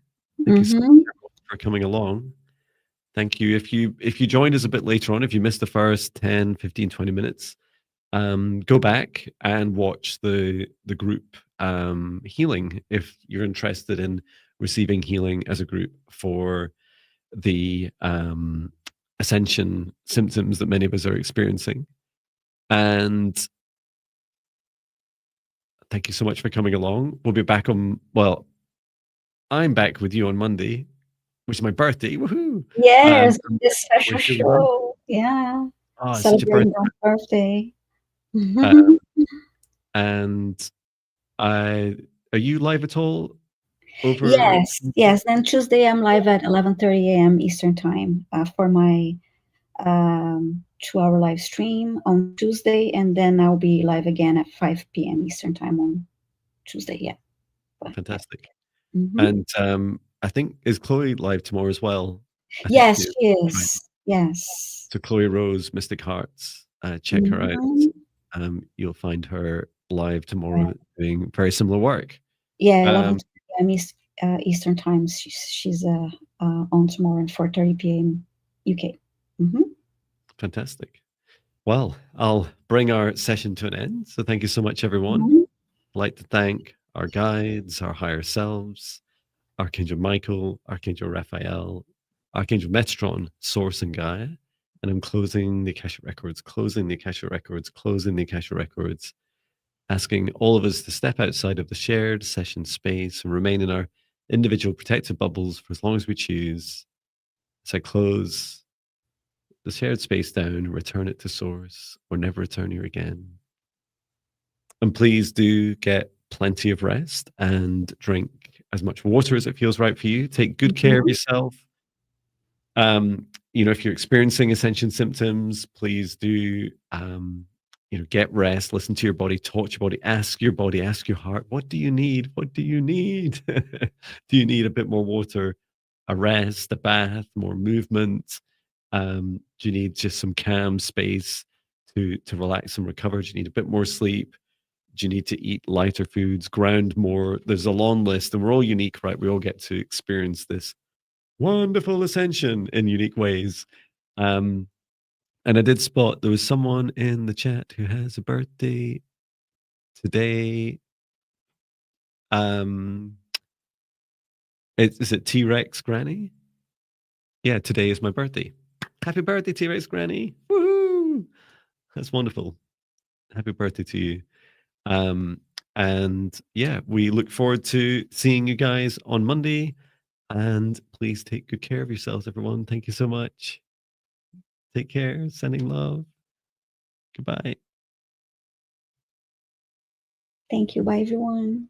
Thank you so much Mm-hmm. everyone for coming along. Thank you. If you joined us a bit later on, if you missed the first 10, 15, 20 minutes, go back and watch the group healing if you're interested in receiving healing as a group for the ascension symptoms that many of us are experiencing. And thank you so much for coming along. We'll be back on, well, I'm back with you on Monday, which is my birthday. Woohoo! Yes, And this special we're here with you. show. Yeah, Oh, it's such a birthday. celebrating our birthday. Uh, and I, are you live at all over? Yes, yes. Then Tuesday I'm live at 11:30 a.m. Eastern time for my 2-hour live stream on Tuesday, and then I'll be live again at 5 p.m. Eastern time on Tuesday. Yeah. But, yeah. Fantastic. Hmm. And I think, is Chloe live tomorrow as well? I think she Yes, is. she Right. is. Yes. So Chloe Rose, Mystic Hearts, check her out. Mhm. You'll find her live Right. tomorrow doing very similar work. Yeah, 11 Um, p.m. Eastern time. She's on tomorrow at 4:30 p.m. UK. Hmm. Fantastic. Well, I'll bring our session to an end. So thank you so much, everyone. Hmm. I'd like to thank our guides, our higher selves, Archangel Michael, Archangel Raphael, Archangel Metron, Source, and Gaia. And I'm closing the Akashic Records, closing the Akashic Records, closing the Akashic Records, asking all of us to step outside of the shared session space and remain in our individual protected bubbles for as long as we choose. As I close the shared space down, return it to Source, or never return here again. And please do get plenty of rest and drink as much water as it feels right for you. Take good care of yourself. If you're experiencing ascension symptoms, please do, get rest, listen to your body, talk to your body, ask your heart, what do you need? What do you need? Do you need a bit more water, a rest, a bath, more movement? Do you need just some calm space to relax and recover? Do you need a bit more sleep? Do you need to eat lighter foods, ground more? There's a long list, and we're all unique, right? We all get to experience this wonderful ascension in unique ways. Um, and I did spot there was someone in the chat who has a birthday today. Um, is it T Rex Granny? Yeah, today is my birthday. Happy birthday, T Rex Granny! Woohoo! That's wonderful. Happy birthday to you. And yeah, we look forward to seeing you guys on Monday. And please take good care of yourselves, everyone. Thank you so much. Take care. Sending love. Goodbye. Thank you. Bye, everyone.